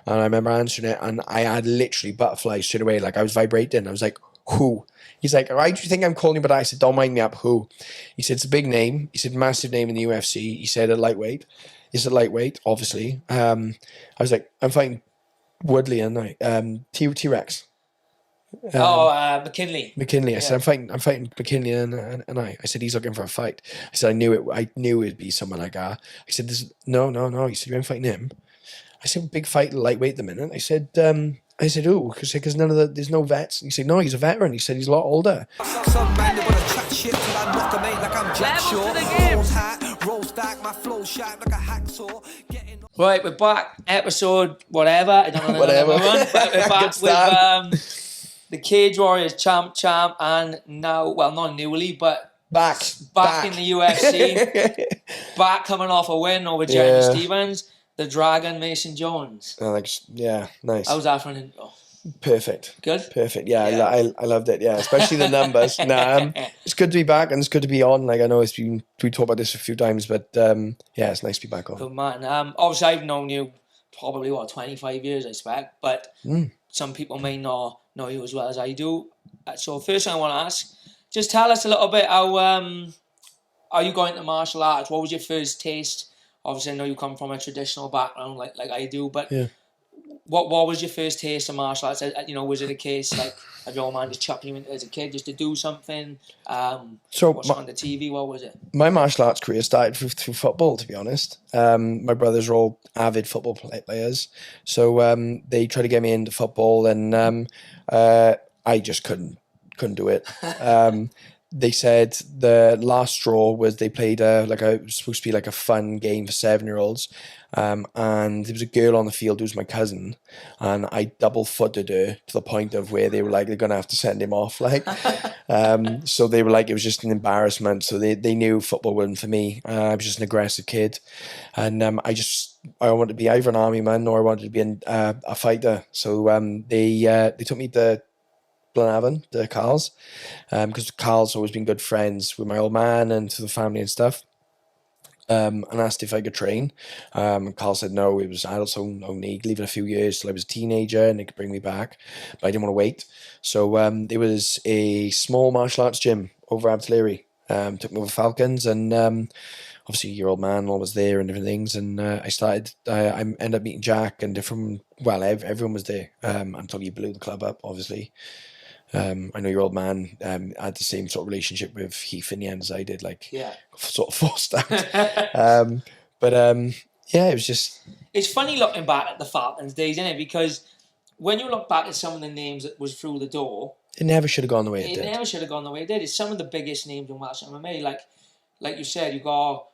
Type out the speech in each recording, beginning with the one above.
And I remember answering it, and I had literally butterflies straight away. Like, I was vibrating. I was like, who? He's like, why do you think I'm calling you? But I said, don't mind me up, who? He said, it's a big name. He said, massive name in the UFC. He said, a lightweight. It's a lightweight, obviously. I was like, I'm fighting Woodley and T-Rex. McKinley. I said, I'm fighting McKinley and I said, he's looking for a fight. I said, I knew it'd be someone like that. I said, no. He said, you ain't fighting him. I said, big fight, lightweight at the minute. I said, ooh, because there's no vets. He said, no, he's a veteran. He said, he's a lot older. Some man, they wanna chat shit till I knock them ain't like I'm Jack Shaw. Rolls back, my flow sharp like a hacksaw. Right, we're back. Episode whatever. I don't know. Whatever. But we're back with the Cage Warriors champ, and now, well, not newly, but back in the UFC. Back coming off a win over Jeremy Stevens. The Dragon, Mason Jones. Yeah, nice. How's that for an intro? Perfect. Good? Perfect, yeah. I loved it, yeah. Especially the numbers. It's good to be back and it's good to be on. Like, I know we talked about this a few times, but yeah, it's nice to be back on. Good man. Obviously, I've known you probably, 25 years, I expect, but some people may not know you as well as I do. So first thing I want to ask, just tell us a little bit how are you going to martial arts? What was your first taste? Obviously, I know you come from a traditional background like I do, but what was your first taste of martial arts? Was it a case like of your old man just chucking you into as a kid just to do something? Watching on the TV? What was it? My martial arts career started through football, to be honest. My brothers are all avid football players, so they tried to get me into football, and I just couldn't do it. They said the last straw was they played it was supposed to be like a fun game for 7-year-olds, and there was a girl on the field who was my cousin, and I double-footed her to the point of where they were like, they're going to have to send him off. So they were like, it was just an embarrassment. So they knew football wasn't for me. I was just an aggressive kid, and I wanted to be either an army man or I wanted to be a fighter. So they took me to Glenavon, the Carls, because Carl's always been good friends with my old man and to the family and stuff, and asked if I could train. Carl said no, it was adults only, leave it a few years till I was a teenager and they could bring me back, but I didn't want to wait. So there was a small martial arts gym over Abbotsleary, took me over Falcons, and obviously your old man was there and different things, and I ended up meeting Jack and everyone was there, until you blew the club up, obviously. I know your old man had the same sort of relationship with Heath in the end as I did, sort of forced out. It was just... It's funny looking back at the Falcons days, isn't it? Because when you look back at some of the names that was through the door... It never should have gone the way it did. It never should have gone the way it did. It's some of the biggest names in Welsh MMA. Like you said, you got...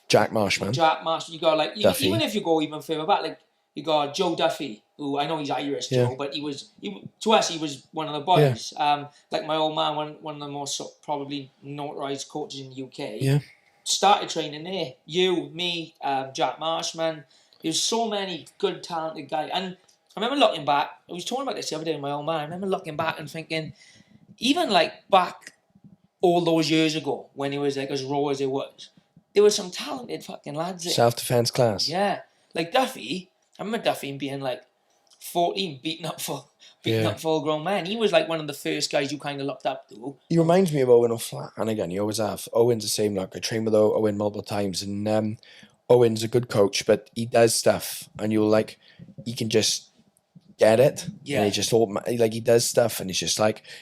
Jack Marshman. You got even if you go even further back, you got Joe Duffy, who I know he's Irish, Joe, but to us he was one of the boys. Like my old man, one of the most probably notarized coaches in the UK. Yeah. Started training there. You, me, Jack Marshman. There's so many good, talented guys. And I remember looking back, I was talking about this the other day with my old man. I remember looking back and thinking, even back all those years ago, when he was as raw as it was, there were some talented fucking lads there. Self-defense class. Yeah. Like Duffy, I remember Duffy being 14, beating up full grown men. He was one of the first guys you kind of looked up to. He reminds me of Owen O'Flanagan. You always have. Owen's the same. I trained with Owen multiple times, and Owen's a good coach, but he does stuff, and he can just get it. Yeah. And he just he does stuff, and it's just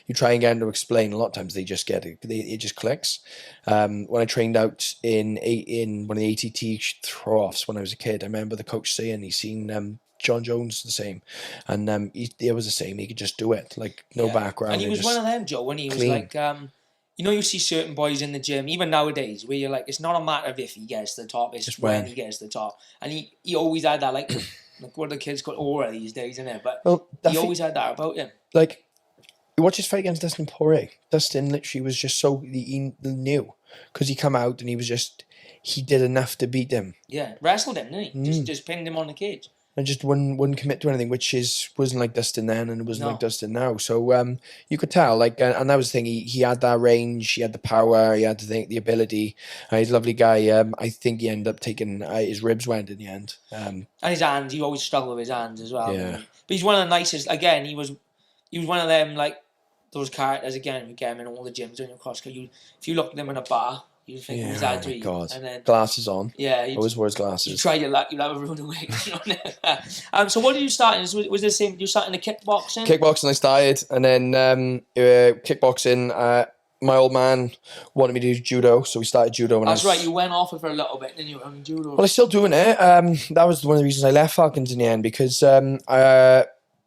you try and get him to explain. A lot of times they just get it. It just clicks. When I trained out in one of the ATT throw-offs when I was a kid, I remember the coach saying he's seen John Jones the same, and he was the same. He could just do it, no background. And he was one of them, Joe, when he was clean. You see certain boys in the gym, even nowadays, where you're it's not a matter of if he gets to the top, it's just when he gets to the top. And he always had that, what the kids call aura these days, isn't it? But he always had that about him. You watch his fight against Dustin Poirier. Dustin literally was just so he knew, because he come out and he did enough to beat him. Yeah, wrestled him, didn't he? Just pinned him on the cage. and just wouldn't commit to anything, which wasn't like Dustin then, and it wasn't like Dustin now. So you could tell, like, and that was the thing. He had that range, he had the power, he had the ability. He's a lovely guy. I think he ended up taking his ribs went in the end. And his hands, he always struggled with his hands as well. Yeah. But he's one of the nicest. Again, he was one of them, like those characters. Again, we get him in all the gyms doing across. If you look at them in a bar, you think he's that dream. God. And then Glasses on. Yeah, always wears glasses. You try your luck, you'll have a rude away. So what did you start in? Was the same? You started in the kickboxing? Kickboxing, I started, and then kickboxing. My old man wanted me to do judo, so we started judo. That's right. You went off it for a little bit, didn't you? On judo. Well, I'm still doing it. That was one of the reasons I left Falcons in the end, because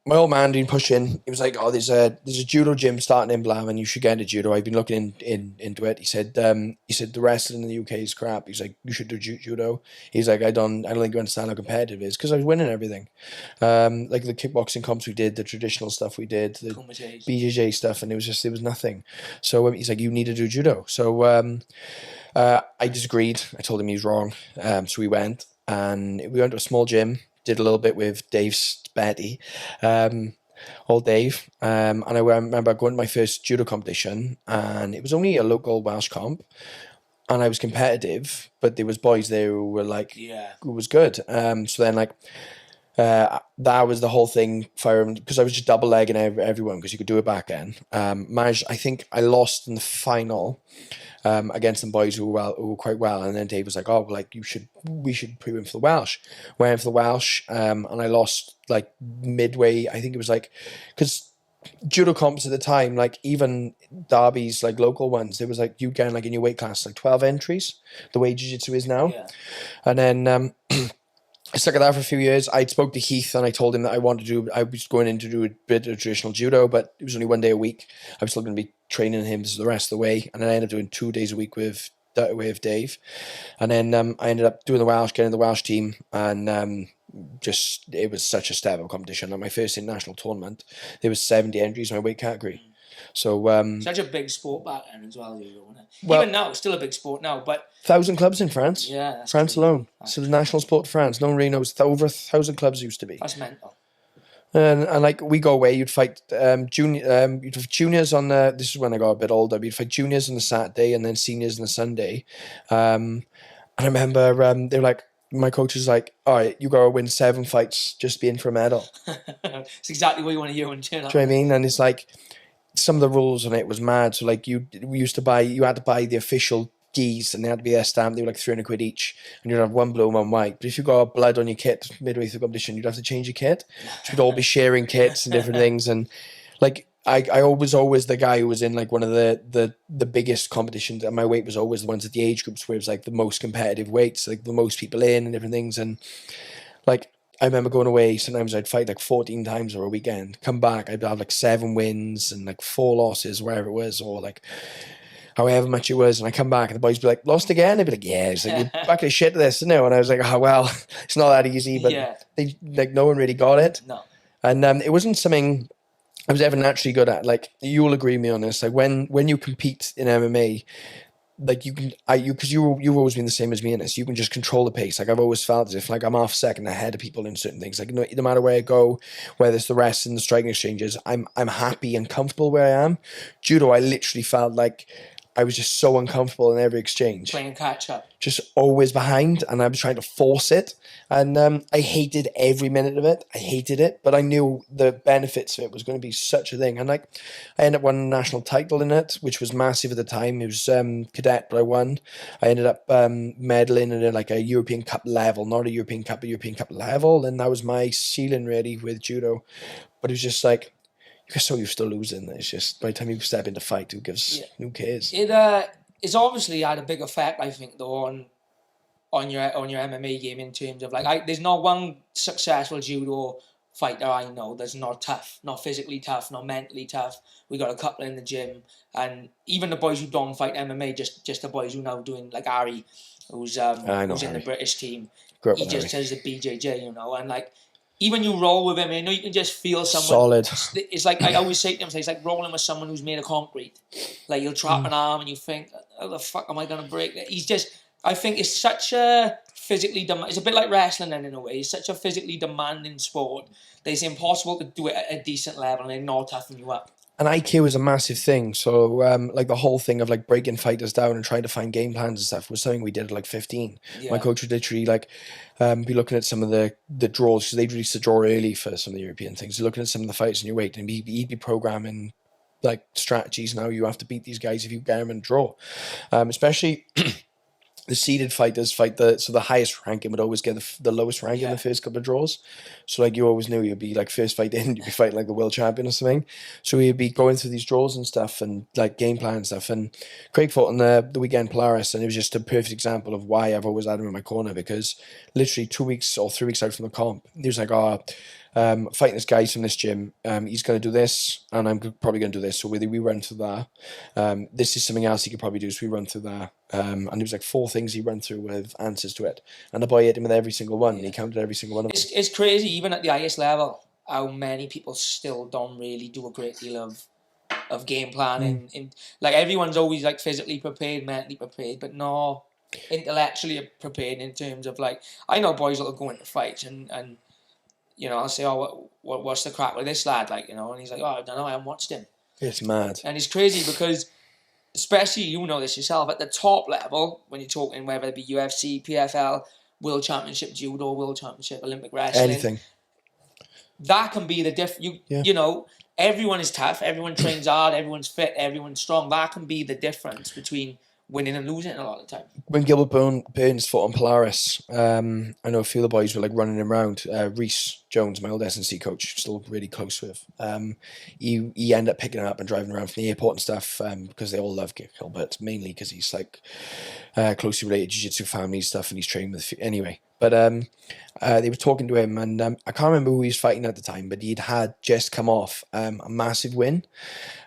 my old man didn't push in. He was like, "Oh, there's a judo gym starting in Blam, and you should get into judo." I've been looking into it. He said the wrestling in the UK is crap. He's like, "You should do judo." He's like, "I don't think you understand how competitive it is," because I was winning everything. Like the kickboxing comps we did, the traditional stuff we did, the BJJ stuff, and there was nothing. So he's like, "You need to do judo." So I disagreed. I told him he was wrong. So we went to a small gym. Did a little bit with Dave's Betty, old Dave, and I remember going to my first judo competition, and it was only a local Welsh comp, and I was competitive, but there was boys there who were like, who was good. So then that was the whole thing for him, because I was just double legging everyone, because you could do it back then. I think I lost in the final against some boys who were quite well, and then Dave was like, "Oh, like we should put him for the Welsh." Went in for the Welsh, and I lost like midway. I think it was like, because judo comps at the time, like even derbies, like local ones, there was like you getting like in your weight class like 12 entries, the way jiu-jitsu is now, and then. I stuck at that for a few years. I spoke to Heath and I told him that I was going in to do a bit of traditional judo, but it was only one day a week. I was still going to be training him the rest of the way. And then I ended up doing 2 days a week with Dave. And then I ended up doing the Welsh, getting the Welsh team. And it was such a step up competition. Like my first international tournament, there was 70 entries in my weight category. So such a big sport back then as well. Even now, it's still a big sport now, but 1,000 clubs in France. Yeah, France true. alone. So the national sport of France. No one really knows. Over 1,000 clubs used to be. That's mental. And like we go away, you'd fight you'd have juniors on the. This is when I got a bit older. You'd fight juniors on the Saturday and then seniors on the Sunday. And I remember they were like, my coach was like, "All right, you got to win 7 fights just to be in for a medal." It's exactly what you want to hear when you turn up. Do you know what I mean? And it's like, some of the rules on it was mad. So like you had to buy the official geese, and they had to be their stamp. They were like 300 quid each, and you'd have one blue and one white. But if you got blood on your kit midway through the competition, you'd have to change your kit. So we'd all be sharing kits and different things. And like I was always the guy who was in like one of the biggest competitions, and my weight was always the ones at the age groups where it was like the most competitive weights, like the most people in and different things. And like I remember going away, sometimes I'd fight like 14 times over a weekend. Come back, I'd have like 7 wins and like 4 losses, wherever it was, or like however much it was. And I come back and the boys be like, "Lost again?" I'd be like, "Yeah." It's like, "You're back to shit this, isn't it?" And I was like, "Oh, well, it's not that easy." But they like no one really got it. No. And it wasn't something I was ever naturally good at. Like, you'll agree with me on this. Like when you compete in MMA, like because you've always been the same as me in this. You can just control the pace. Like I've always felt as if like I'm half a second ahead of people in certain things. Like no matter where I go, whether it's the rest and the striking exchanges, I'm happy and comfortable where I am. Judo, I literally felt like I was just so uncomfortable in every exchange. Playing catch up. Just always behind, and I was trying to force it. And I hated every minute of it. I hated it, but I knew the benefits of it was going to be such a thing. And like, I ended up winning a national title in it, which was massive at the time. It was cadet, but I won. I ended up medaling in like a European Cup level, not a European Cup, a European Cup level. And that was my ceiling really with judo. But it was just like, you're so used to losing. It's just by the time you step into fight, who cares? It's obviously had a big effect, I think, though, on your MMA game in terms of like, there's not one successful judo fighter I know that's not tough, not physically tough, not mentally tough. We got a couple in the gym, and even the boys who don't fight MMA, just the boys who now doing like Ari, who's in the British team. He just does the BJJ, and like. Even you roll with him, you can just feel someone. Solid. It's like, I always say to him, it's like rolling with someone who's made of concrete. Like, you'll trap an arm and you think, how the fuck am I going to break it? He's just, I think it's such a physically it's a bit like wrestling in a way. It's such a physically demanding sport that it's impossible to do it at a decent level and not toughen you up. And IQ is a massive thing. So, like the whole thing of like breaking fighters down and trying to find game plans and stuff was something we did at like 15. Yeah. My coach would literally like be looking at some of the draws, because they'd release the draw early for some of the European things. Looking at some of the fights in your weight, and he'd be programming like strategies. Now you have to beat these guys if you get them in a draw, especially. The seeded fighters fight the highest ranking would always get the lowest rank in the first couple of draws. So like you always knew you'd be like first fight in, you'd be fighting like the world champion or something. So we'd be going through these draws and stuff and like game plan and stuff. And Craig fought on the weekend Polaris, and it was just a perfect example of why I've always had him in my corner, because literally 2 weeks or 3 weeks out from the comp, he was like, fighting this guy from this gym, he's going to do this, and I'm probably going to do this. So we run through that. This is something else he could probably do, so we run through that. And there was like 4 things he ran through with answers to it. And the boy hit him with every single one, and he counted every single one of them. It's crazy, even at the highest level, how many people still don't really do a great deal of game planning. Like everyone's always like physically prepared, mentally prepared, but not intellectually prepared in terms of like, I know boys that will go into fights and you know, I'll say, what's the crack with this lad? Like, you know, and he's like, I don't know, I haven't watched him. It's mad. And it's crazy because, especially, you know this yourself, at the top level, when you're talking whether it be UFC, PFL, World Championship Judo, World Championship, Olympic Wrestling. Anything. That can be the you know, everyone is tough, everyone trains hard, everyone's fit, everyone's strong. That can be the difference between winning and losing a lot of the time. When Gilbert Burns fought on Polaris, I know a few of the boys were like running him around. Reese Jones, my old S&C coach, still really close with. He ended up picking him up and driving around from the airport and stuff, because they all love Gilbert, mainly because he's like closely related to jiu-jitsu family stuff, and he's trained with anyway. But they were talking to him, and I can't remember who he was fighting at the time, but he'd had just come off a massive win.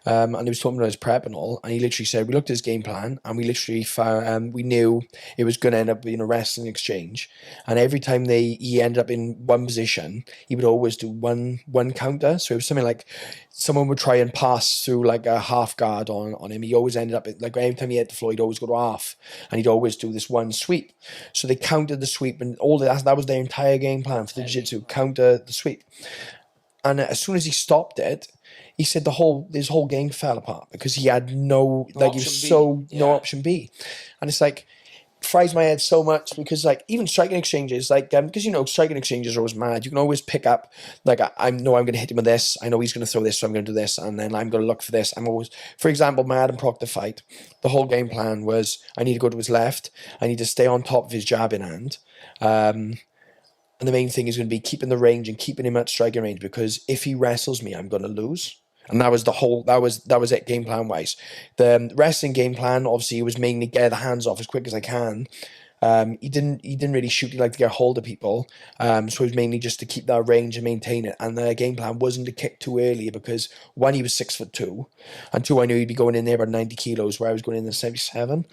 And he was talking about his prep and all, and he literally said, we looked at his game plan, and we literally found, we knew it was going to end up being a wrestling exchange. And every time he ended up in one position, he would always do one counter. So it was something like someone would try and pass through like a half guard on him. He always ended up, like every time he hit the floor, he'd always go to half, and he'd always do this one sweep. So they countered the sweep, and all that was their entire game plan for the jiu-jitsu, counter the sweep. And as soon as he stopped it, he said his whole game fell apart, because he had no option B. And it's like, fries my head so much, because like even striking exchanges, like because you know striking exchanges are always mad. You can always pick up like I know I'm going to hit him with this. I know he's going to throw this, so I'm going to do this, and then I'm going to look for this. I'm always, for example, my Adam Proctor fight. The whole game plan was I need to go to his left. I need to stay on top of his jab in hand. And the main thing is going to be keeping the range and keeping him at striking range, because if he wrestles me, I'm going to lose. And that was that was it game plan wise. The wrestling game plan obviously was mainly get the hands off as quick as I can. He didn't really shoot. He liked to get a hold of people. So it was mainly just to keep that range and maintain it. And the game plan wasn't to kick too early, because one, he was 6'2", and two, I knew he'd be going in there about 90 kilos, where I was going in at 77.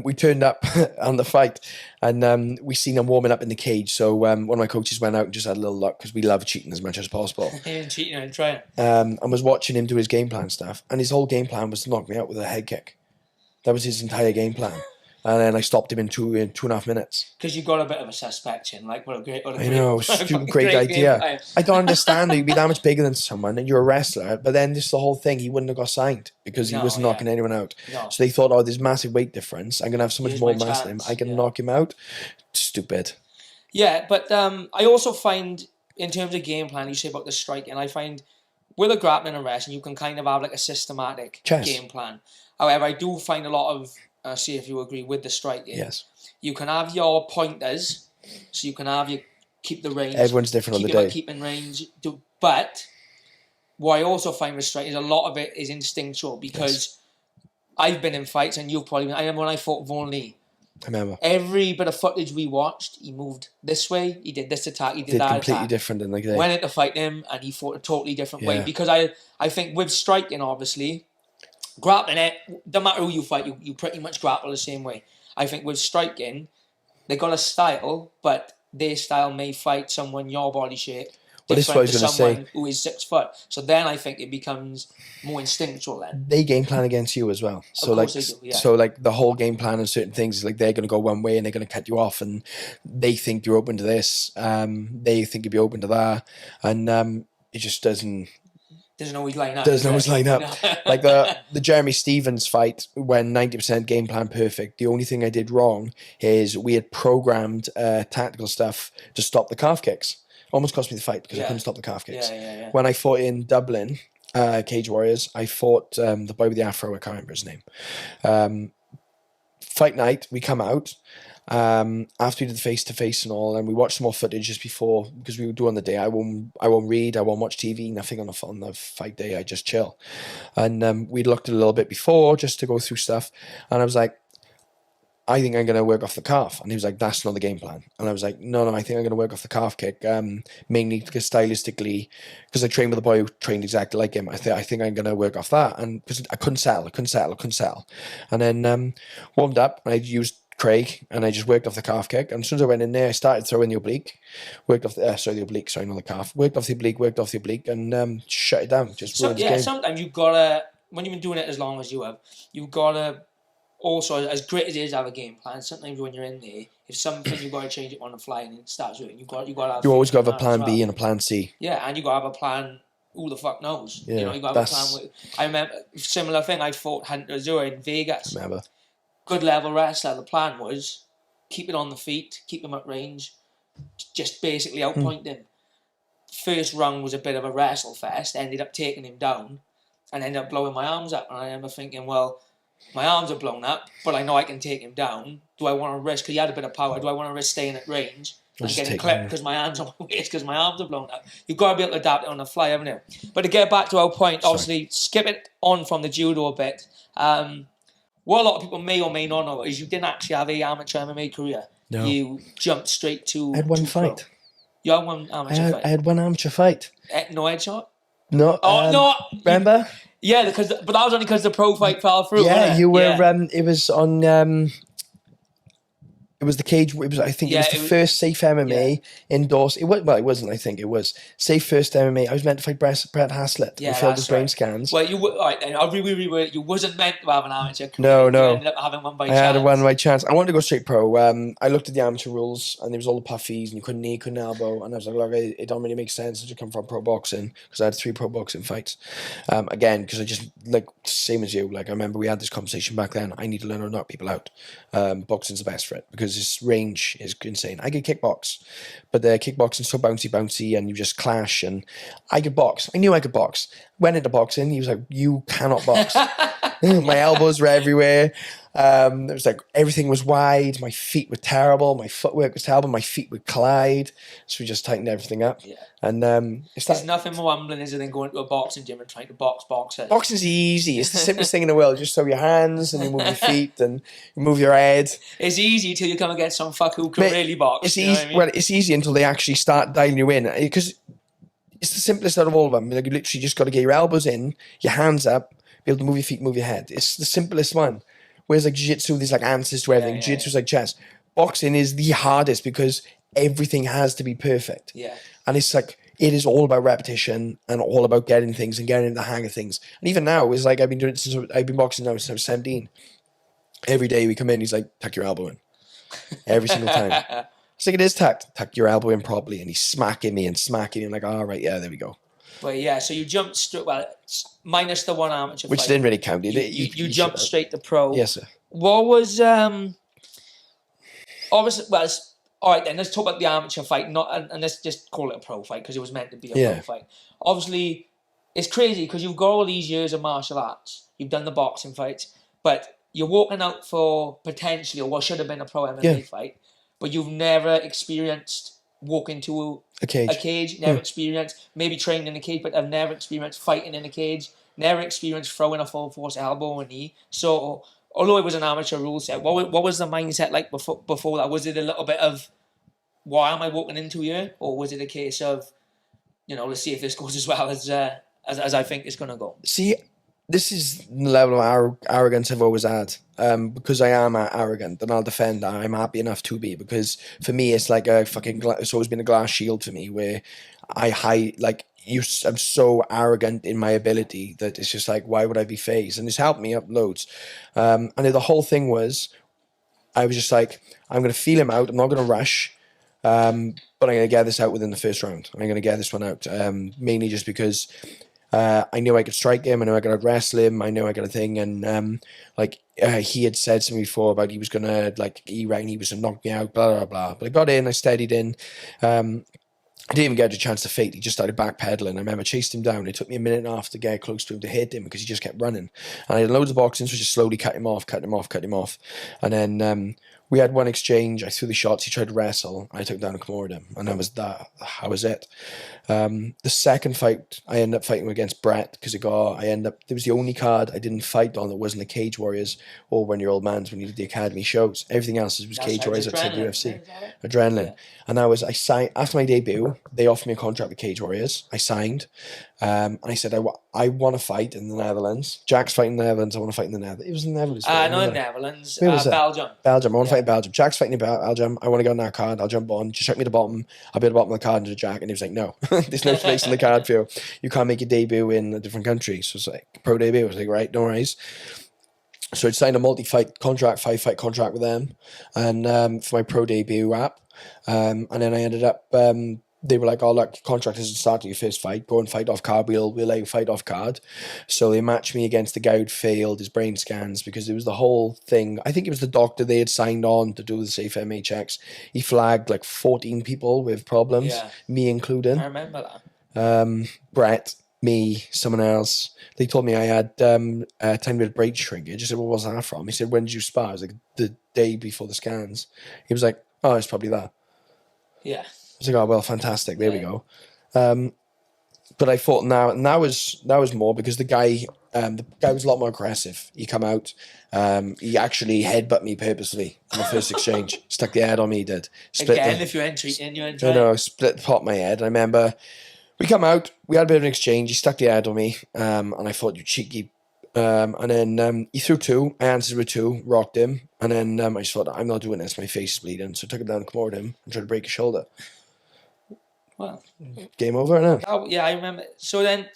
We turned up on the fight, and we seen him warming up in the cage. So one of my coaches went out and just had a little look, because we love cheating as much as possible. Cheating and trying. And was watching him do his game plan stuff. And his whole game plan was to knock me out with a head kick. That was his entire game plan. And then I stopped him in 2.5 minutes. Because you got a bit of a suspicion, like what a great great idea. I don't understand. You'd be that much bigger than someone, and you're a wrestler. But then this the whole thing, he wouldn't have got signed, because he wasn't knocking anyone out. No. So they thought, there's massive weight difference. I'm gonna have so much more mass than him. I can knock him out. Stupid. Yeah, but I also find, in terms of game plan, you say about the striking, I find with a grappling and wrestling, you can kind of have like a systematic game plan. However, I do find a lot of see if you agree with the striking. Yes. You can have your pointers, so you can have your keep the range. Everyone's different on the day. Keeping range, but what I also find with striking is a lot of it is instinctual, because I've been in fights, and you've probably been. I remember when I fought Vaughan Lee. I remember. Every bit of footage we watched, he moved this way, he did this attack, he did that completely attack. Different than like that. Went in to fight him, and he fought a totally different way. Because I think with striking, obviously, grappling it, no matter who you fight, you pretty much grapple the same way. I think with striking, they got a style, but their style may fight someone your body shape this is what I was different to gonna say. someone who is 6 foot. So then I think it becomes more instinctual then. They game plan against you as well. So like, course they do, yeah. so like the whole game plan and certain things is like they're going to go one way and they're going to cut you off, and they think you're open to this. They think you'd be open to that, and it just doesn't always line up. Like the Jeremy Stevens fight, when 90% game plan perfect. The only thing I did wrong is we had programmed tactical stuff to stop the calf kicks. Almost cost me the fight because I couldn't stop the calf kicks. Yeah. When I fought in Dublin, Cage Warriors, I fought the boy with the afro. I can't remember his name. Fight night, we come out. After we did the face-to-face and all, and we watched some more footage just before, because we would do on the day. I won't read, I won't watch TV, nothing on the fight day. I just chill. And we looked at it a little bit before just to go through stuff, and I was like, I think I'm going to work off the calf. And he was like, that's not the game plan. And I was like, no, I think I'm going to work off the calf kick, mainly because stylistically, because I trained with a boy who trained exactly like him. I think I'm going to work off that. And because I couldn't settle. And then warmed up, and I used Craig, and I just worked off the calf kick. And as soon as I went in there, I started throwing the oblique, worked off the oblique, sorry, not the calf, worked off the oblique, and shut it down. Sometimes you've got to, when you've been doing it as long as you have, you've got to, also, as great as it is to have a game plan, sometimes when you're in there, if something you've got to change it on the fly and it starts working, you've got to have. You always got to have a plan B and a plan C. Yeah, and you got to have a plan. Who the fuck knows? Yeah, you got to have a plan. I remember similar thing. I fought Hunter Azura in Vegas. I remember. Good level wrestler. The plan was keep it on the feet, keep him at range, just basically outpoint him. First round was a bit of a wrestle fest. Ended up taking him down, and ended up blowing my arms up. And I remember thinking, well, my arms are blown up, but I know I can take him down. Do I want to risk, because he had a bit of power, do I want to risk staying at range and getting clipped because my hands are because my arms are blown up? You've got to be able to adapt it on the fly, haven't you? But to get back to our point, obviously, skip it on from the judo a bit. What a lot of people may or may not know is you didn't actually have a amateur MMA career. No. You jumped straight to... I had one fight. Pro. You had one amateur fight? I had one amateur fight. No headshot? No. No. Remember? Yeah, but that was only because the pro fight fell through. Yeah, you were. Yeah. It was on. It was the cage. I think it was the first safe MMA endorsed. It wasn't. I think it was safe first MMA. I was meant to fight Brett Haslett. Yeah, we failed his brain scans. Well, you were. All right, I'll reword. You wasn't meant to have an amateur career. No. You ended up having one by chance. I had one by chance. I wanted to go straight pro. I looked at the amateur rules, and there was all the puffies, and you couldn't knee, couldn't elbow, and I was like, look, it don't really make sense to come from pro boxing, because I had 3 pro boxing fights. Again, because I just, like, same as you. Like, I remember we had this conversation back then. I need to learn how to knock people out. Boxing's the best for it, because its range is insane. I could kickbox, but the kickboxing's so bouncy, and you just clash. And I could box. I knew I could box. Went into boxing. He was like, "You cannot box." My elbows were everywhere. It was like everything was wide. My feet were terrible. My footwork was terrible. My feet would collide. So we just tightened everything up. Yeah. And there's nothing more humbling is than going to a boxing gym and trying to boxers. Boxing's easy. It's the simplest thing in the world. Just throw your hands and you move your feet and you move your head. It's easy till you come against some fuck who can really box. It's easy. I mean? Well, it's easy until they actually start dialing you in, because it's the simplest out of all of them. Like, you literally just got to get your elbows in, your hands up, be able to move your feet, move your head. It's the simplest one. Whereas like jiu-jitsu, there's like answers to everything. Jiu-jitsu's like chess. Boxing is the hardest because everything has to be perfect. Yeah. And it's like, it is all about repetition and all about getting things and getting in the hang of things. And even now, it's like I've been boxing now since I was 17. Every day we come in, he's like, tuck your elbow in. Every single time. It's like, it is tucked. Tuck your elbow in properly. And he's smacking me. I'm like, all right, yeah, there we go. But yeah, so you jumped straight, minus the one amateur which fight. Didn't really count. You jumped straight to pro. Yes, sir. What was, obviously, all right then, let's talk about the amateur fight, and let's just call it a pro fight, because it was meant to be a pro fight. Obviously, it's crazy, because you've got all these years of martial arts. You've done the boxing fights, but you're walking out for potentially, or what should have been a pro MMA fight, but you've never experienced walking to a cage, never experienced, maybe training in a cage, but I've never experienced fighting in a cage, never experienced throwing a full force elbow or knee. So, although it was an amateur rule set, what was the mindset like before that? Was it a little bit of, why am I walking into here? Or was it a case of, let's see if this goes as well as I think it's going to go? See, this is the level of arrogance I've always had. Because I am arrogant, and I'll defend that. I'm happy enough to be, because for me, it's like a fucking. It's always been a glass shield for me, where I hide like. I'm so arrogant in my ability that it's just like, why would I be phased? And it's helped me up loads. And the whole thing was, I was just like, I'm going to feel him out. I'm not going to rush, but I'm going to get this out within the first round. I'm going to get this one out, mainly just because I knew I could strike him. I knew I could wrestle him. I knew I got a thing. And he had said to me before about he was going to, like, he reckoned he was going to knock me out, blah, blah, blah. But I got in, I steadied in. I didn't even get a chance to fake. He just started backpedaling. I remember I chased him down. It took me a minute and a half to get close to him to hit him because he just kept running. And I had loads of boxing, so I just slowly cut him off. And then we had one exchange. I threw the shots. He tried to wrestle. I took down and Kimura him. And that was it. The second fight, I ended up fighting against Brett because it was the only card I didn't fight on that wasn't a Cage Warriors or When Your Old Man's when you did the Academy shows. Everything else was Cage Warriors outside UFC. Adrenaline. Yeah. And I signed, after my debut, they offered me a contract with Cage Warriors. I signed. And I said, I want to fight in the Netherlands. Jack's fighting in the Netherlands. I want to fight in the Netherlands. It was in the Netherlands. No, in the Netherlands. Belgium. Belgium. I want to fight in Belgium. Jack's fighting in Belgium. I want to go on that card. I'll jump on. Just check me at the bottom. I'll be at the bottom of the card to Jack. And he was like, no, there's no space in the card for you. You can't make your debut in a different country. So it's like, pro debut. I was like, right, no worries. So I'd signed a multi-fight contract, 5-fight contract with them, and for my pro debut app. And then I ended up, they were like, oh, look, contract hasn't started your first fight. Go and fight off card. We'll let you fight off card. So they matched me against the guy who'd failed his brain scans because it was the whole thing. I think it was the doctor they had signed on to do the safe MA checks. He flagged like 14 people with problems, me including. I remember that. Brett, me, someone else. They told me I had a 10-minute brain shrinkage. I said, well, what was that from? He said, when did you spar? I was like, the day before the scans. He was like, oh, it's probably that. Yeah. I was like, oh, well, fantastic. There we go. But I fought now, and that was more because the guy was a lot more aggressive. He come out, he actually headbutt me purposely in the first exchange. Stuck the head on me, he did. If you're entering, you're entering. No, split the top of my head. I remember we come out, we had a bit of an exchange. He stuck the head on me, and I thought, you cheeky. And then he threw two. I answered with two, rocked him. And then I just thought, I'm not doing this. My face is bleeding. So I took him down and Kimura him and tried to break his shoulder. Well, game over now. Oh, yeah, I remember. So then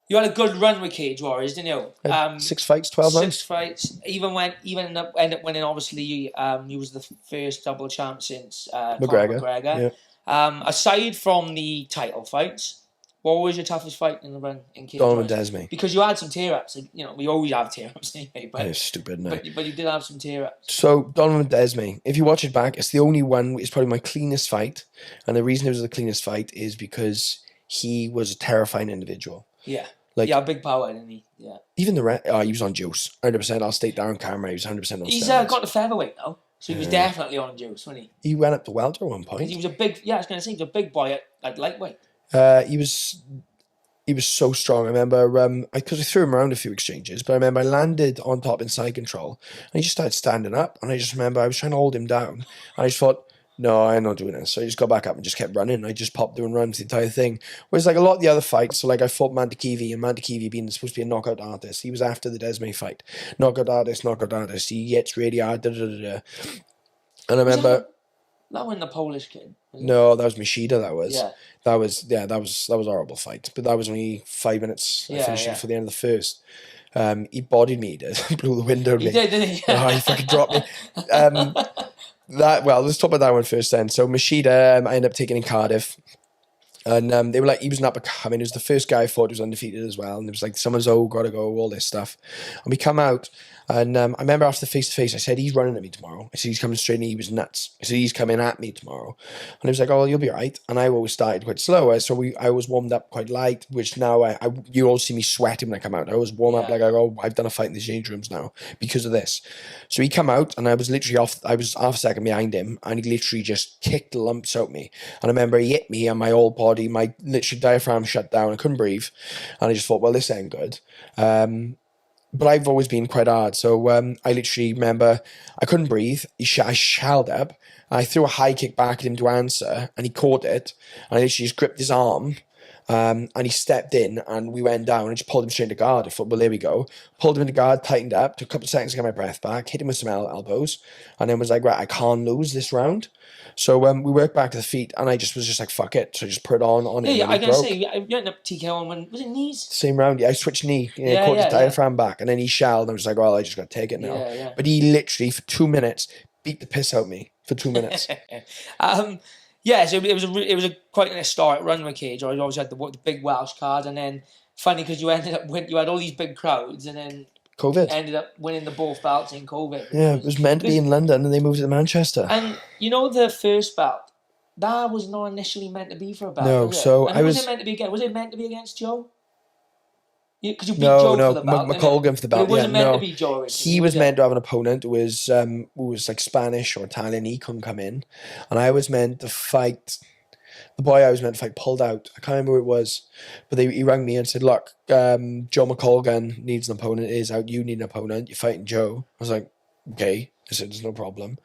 you had a good run with Cage Warriors, didn't you? 6 fights, 12 months. 6 fights. Even end up winning, obviously, you was the first double champ since McGregor. Yeah. Aside from the title fights, what was your toughest fight in the run in Cage Donovan Warriors? Desme. Because you had some tear-ups. Like, we always have tear-ups anyway. But it's stupid, no. But you did have some tear-ups. So, Donovan Desme, if you watch it back, it's the only one, it's probably my cleanest fight. And the reason it was the cleanest fight is because he was a terrifying individual. Yeah. Like, big power, didn't he? Yeah. Even he was on juice. 100%. I'll state there on camera. He was 100% on steroids. He's got the featherweight now. So he was definitely on juice, wasn't he? He went up to welter at one point. He was a big, I was going to say, he was a big boy at lightweight. He was so strong. I remember, because I threw him around a few exchanges, but I remember I landed on top in side control, and he just started standing up, and I just remember I was trying to hold him down, and I just thought, no, I'm not doing this. So I just got back up and just kept running. I just popped doing runs the entire thing. Whereas like a lot of the other fights, so like I fought Mandakivi, and Mandakivi being supposed to be a knockout artist, he was after the Desme fight. Knockout artist, he gets really hard, And I remember... That wasn't the Polish kid. No, that was Mashida. Yeah. That was a horrible fight. But that was only 5 minutes. I finished it for the end of the first. He bodied me. He did. Blew the window. He did, didn't he? Oh, he fucking dropped me. Let's talk about that one first then. So Mashida, I ended up taking in Cardiff. And they were like, he was an up-and-coming. He was the first guy I thought was undefeated as well. And it was like, someone's gotta go, all this stuff. And we come out, and I remember after the face-to-face, I said, he's running at me tomorrow. I said, he's coming straight, and he was nuts. I said, he's coming at me tomorrow. And he was like, oh, well, you'll be all right. And I always started quite slow. So I was warmed up quite light, which now you all see me sweating when I come out. I always warm up like, I've done a fight in the change rooms now because of this. So he come out, and I was literally I was half a second behind him, and he literally just kicked lumps out me. And I remember he hit me, and my whole body, my literally diaphragm shut down. I couldn't breathe. And I just thought, well, this ain't good. But I've always been quite hard. So I literally remember I couldn't breathe. I shelled up. I threw a high kick back at him to answer, and he caught it. And I literally just gripped his arm, And he stepped in and we went down and just pulled him straight into guard. I thought, well, there we go. Pulled him into guard, tightened up, took a couple of seconds to get my breath back, hit him with some elbows, and then was like, right, I can't lose this round. So we worked back to the feet, and I was just like, fuck it. So I just put it on him. Yeah, I gotta say, you ended up TKO on when, was it knees? Same round, yeah. I switched knee, caught his diaphragm back, and then he shelled, and I was like, well, I just got to take it now. Yeah. But he literally, for 2 minutes, beat the piss out of me for 2 minutes. Yeah, so it was a quite an historic run with Cage. I always had the big Welsh card, and then funny because you had all these big crowds, and then COVID ended up winning the both belts in COVID. Yeah, it was meant to be in London, and they moved it to Manchester. And the first belt, that was not initially meant to be for a belt. No, was it? so and I was it meant to be against? Was it meant to be against Joe? Because you beat No, Joe for the belt. McColgan for the belt. It wasn't meant no. to be Joe originally. He was meant to have an opponent who was like Spanish or Italian. He couldn't come in, and I was meant to fight. The boy I was meant to fight pulled out. I can't remember who it was, but he rang me and said, "Look, Joe McColgan needs an opponent. It is out. You need an opponent. You're fighting Joe." I was like, "Okay." I said, "There's no problem,"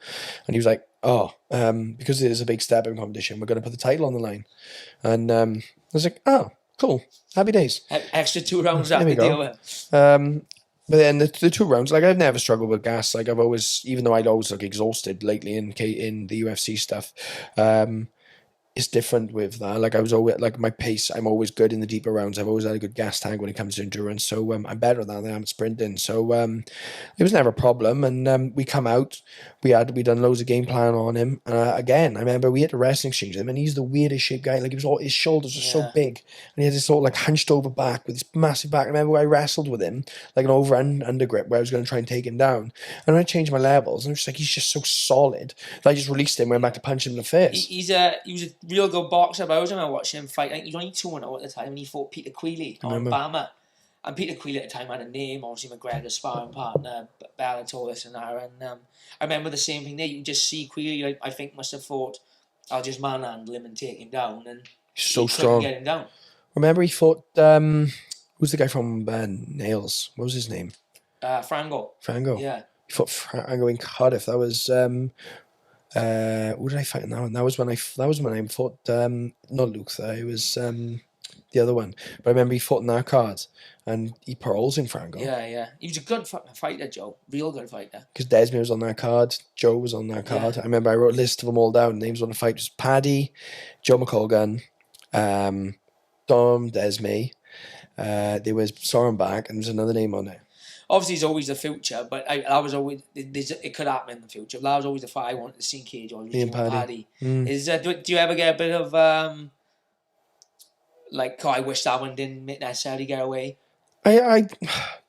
and he was like, "Oh, because it is a big stepping competition, we're going to put the title on the line," and I was like, "Oh, cool, happy days." Extra 2 rounds after There we the go. deal with. But then the 2 rounds, like I've never struggled with gas. Like I've always, even though I'd always look exhausted lately in the UFC stuff, it's different with that. Like I was always like my pace. I'm always good in the deeper rounds. I've always had a good gas tank when it comes to endurance. So I'm better at that than I am at sprinting. So it was never a problem. And we come out. We done loads of game plan on him. Again, I remember we had a wrestling exchange with him, and he's the weirdest shaped guy. Like his shoulders were so big, and he had this sort of like hunched over back with this massive back. I remember I wrestled with him like an over and under grip where I was going to try and take him down. And I changed my levels, and I was just like, he's just so solid. So I just released him, went back to punch him in the face. He was a real good boxer, but I was watching him fight. I think he was only 2-0 at the time, and he fought Peter Queeley on Bama. And Peter Queeley at the time had a name, obviously McGregor's sparring partner, Bellator, this and that. And I remember the same thing there. You can just see Queeley, I think, must have thought, I'll just manhandle him and take him down. And he's so he strong. Get him down. Remember he fought, who's the guy from Nails? What was his name? Frango. Frango. Yeah. He fought Frango in Cardiff. That was, who did I fight in that one? That was when I fought, not Luther, it was the other one. But I remember he fought in that card, and he put holes in Frango. Yeah. He was a good fucking fighter, Joe. Real good fighter. Because Desmond was on that card, Joe was on that card. Yeah. I remember I wrote a list of them all down. Names on the fight was Paddy, Joe McColgan, Dom, Desmond. There was Sorenbach, and there's another name on it. Obviously, it's always the future, but I was always it could happen in the future. But that was always the fight I wanted to see Cage on. Me and Paddy. Do you ever get a bit of like, I wish that one didn't necessarily get away? I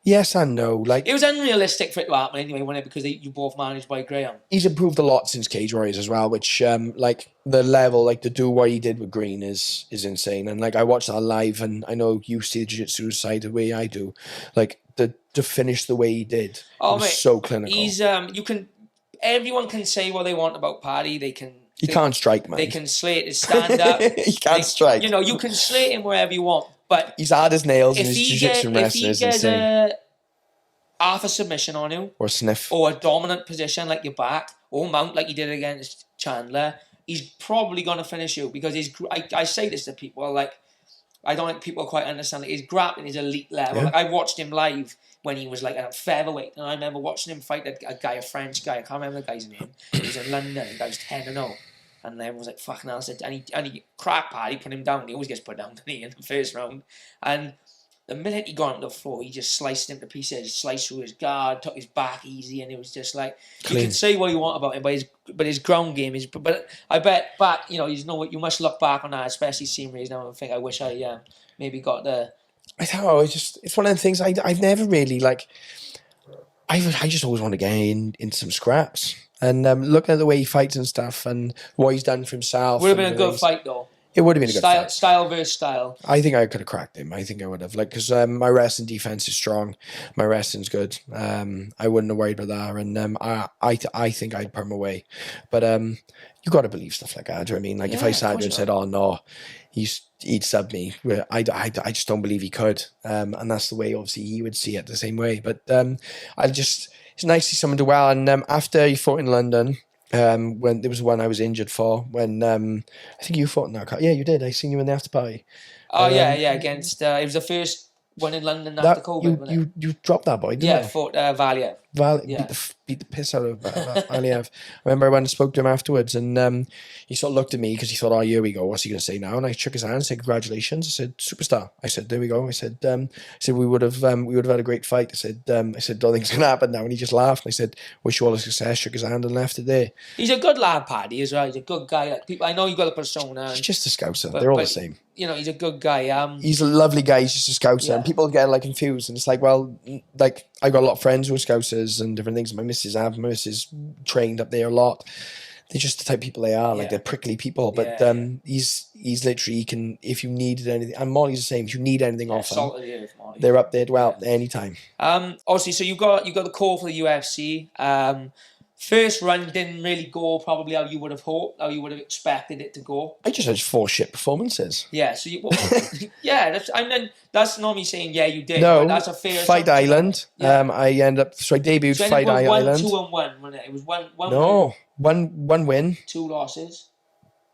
yes and no. Like it was unrealistic for it to happen anyway, wasn't it? Because you both managed by Graham. He's improved a lot since Cage Warriors as well, which like the level, like to do what he did with Green is insane. And like I watched that live, and I know you see the jiu-jitsu side the way I do. Like to finish the way he did, was so clinical. He's everyone can say what they want about Paddy. He can't strike, man. They can slate his stand up. He can't strike. You can slate him wherever you want, but he's hard as nails, and his jiu-jitsu and wrestling is insane. Half a submission on you, or sniff, or a dominant position like your back, or mount like he did against Chandler, he's probably going to finish you because I say this to people, like, I don't think people quite understand that his grappling is elite level. Yeah. Like, I watched him live when he was like a featherweight, and I remember watching him fight a French guy. I can't remember the guy's name. He was in London. The guy was 10-0, and everyone was like, "Fucking hell!" And he cracked Paddy, put him down. He always gets put down, doesn't he, in the first round? And the minute he got on the floor, he just sliced him to pieces, sliced through his guard, took his back easy, and it was just like, clean. You can say what you want about him, but his ground game is. But I bet back, you must look back on that, especially seeing Ray's now and think, I wish I maybe got the. I thought it's one of the things I've never really like. I just always want to get in some scraps, and looking at the way he fights and stuff, and what he's done for himself. Would have been a good fight though. It would have been a good fight. Style versus style. I think I could have cracked him. I think I would have, because my wrestling defense is strong. My wrestling's good. I wouldn't have worried about that, and I think I'd put him away. But you got to believe stuff like that. Do you know what I mean? Like if I sat there and said, "Oh no, he'd sub me," I just don't believe he could. And that's the way obviously he would see it the same way. But it's nice to see someone do well. And after he fought in London, when there was one I was injured for. When I think you fought in that card. Yeah, you did. I seen you in the after party. Oh yeah, against it was the first one in London after COVID. Wasn't it? You dropped that boy, didn't you? Fought Valia. Beat the piss out of Valiev. I remember I went and spoke to him afterwards, and he sort of looked at me because he thought, "Oh, here we go. What's he going to say now?" And I shook his hand and said, "Congratulations." I said, "Superstar." I said, "There we go." I said, we would have had a great fight." I said, "Don't think it's going to happen now." And he just laughed. And I said, "Wish you all the success." Shook his hand and left it there. He's a good lad, Paddy, as well. He's a good guy. Like people, I know you got a persona. He's just a scouser. They're all the same. You know, he's a good guy. He's a lovely guy. He's just a scouser, and people get like confused. And it's like, well, like I got a lot of friends who are scousers and different things. My missus trained up there a lot. They're just the type of people they are. Like they're prickly people. But he's literally, he can, if you needed anything, and Molly's the same. If you need anything off them, they're up there to help anytime. Obviously, so you got the call for the UFC. First run didn't really go probably how you would have hoped, how you would have expected it to go. I just had 4 shit performances. Yeah, so that's not me saying you did. No, but that's a fair Fight Island. Yeah. I debuted Fight Island. 2-1, wasn't it? It was one. No, one win, 2 losses.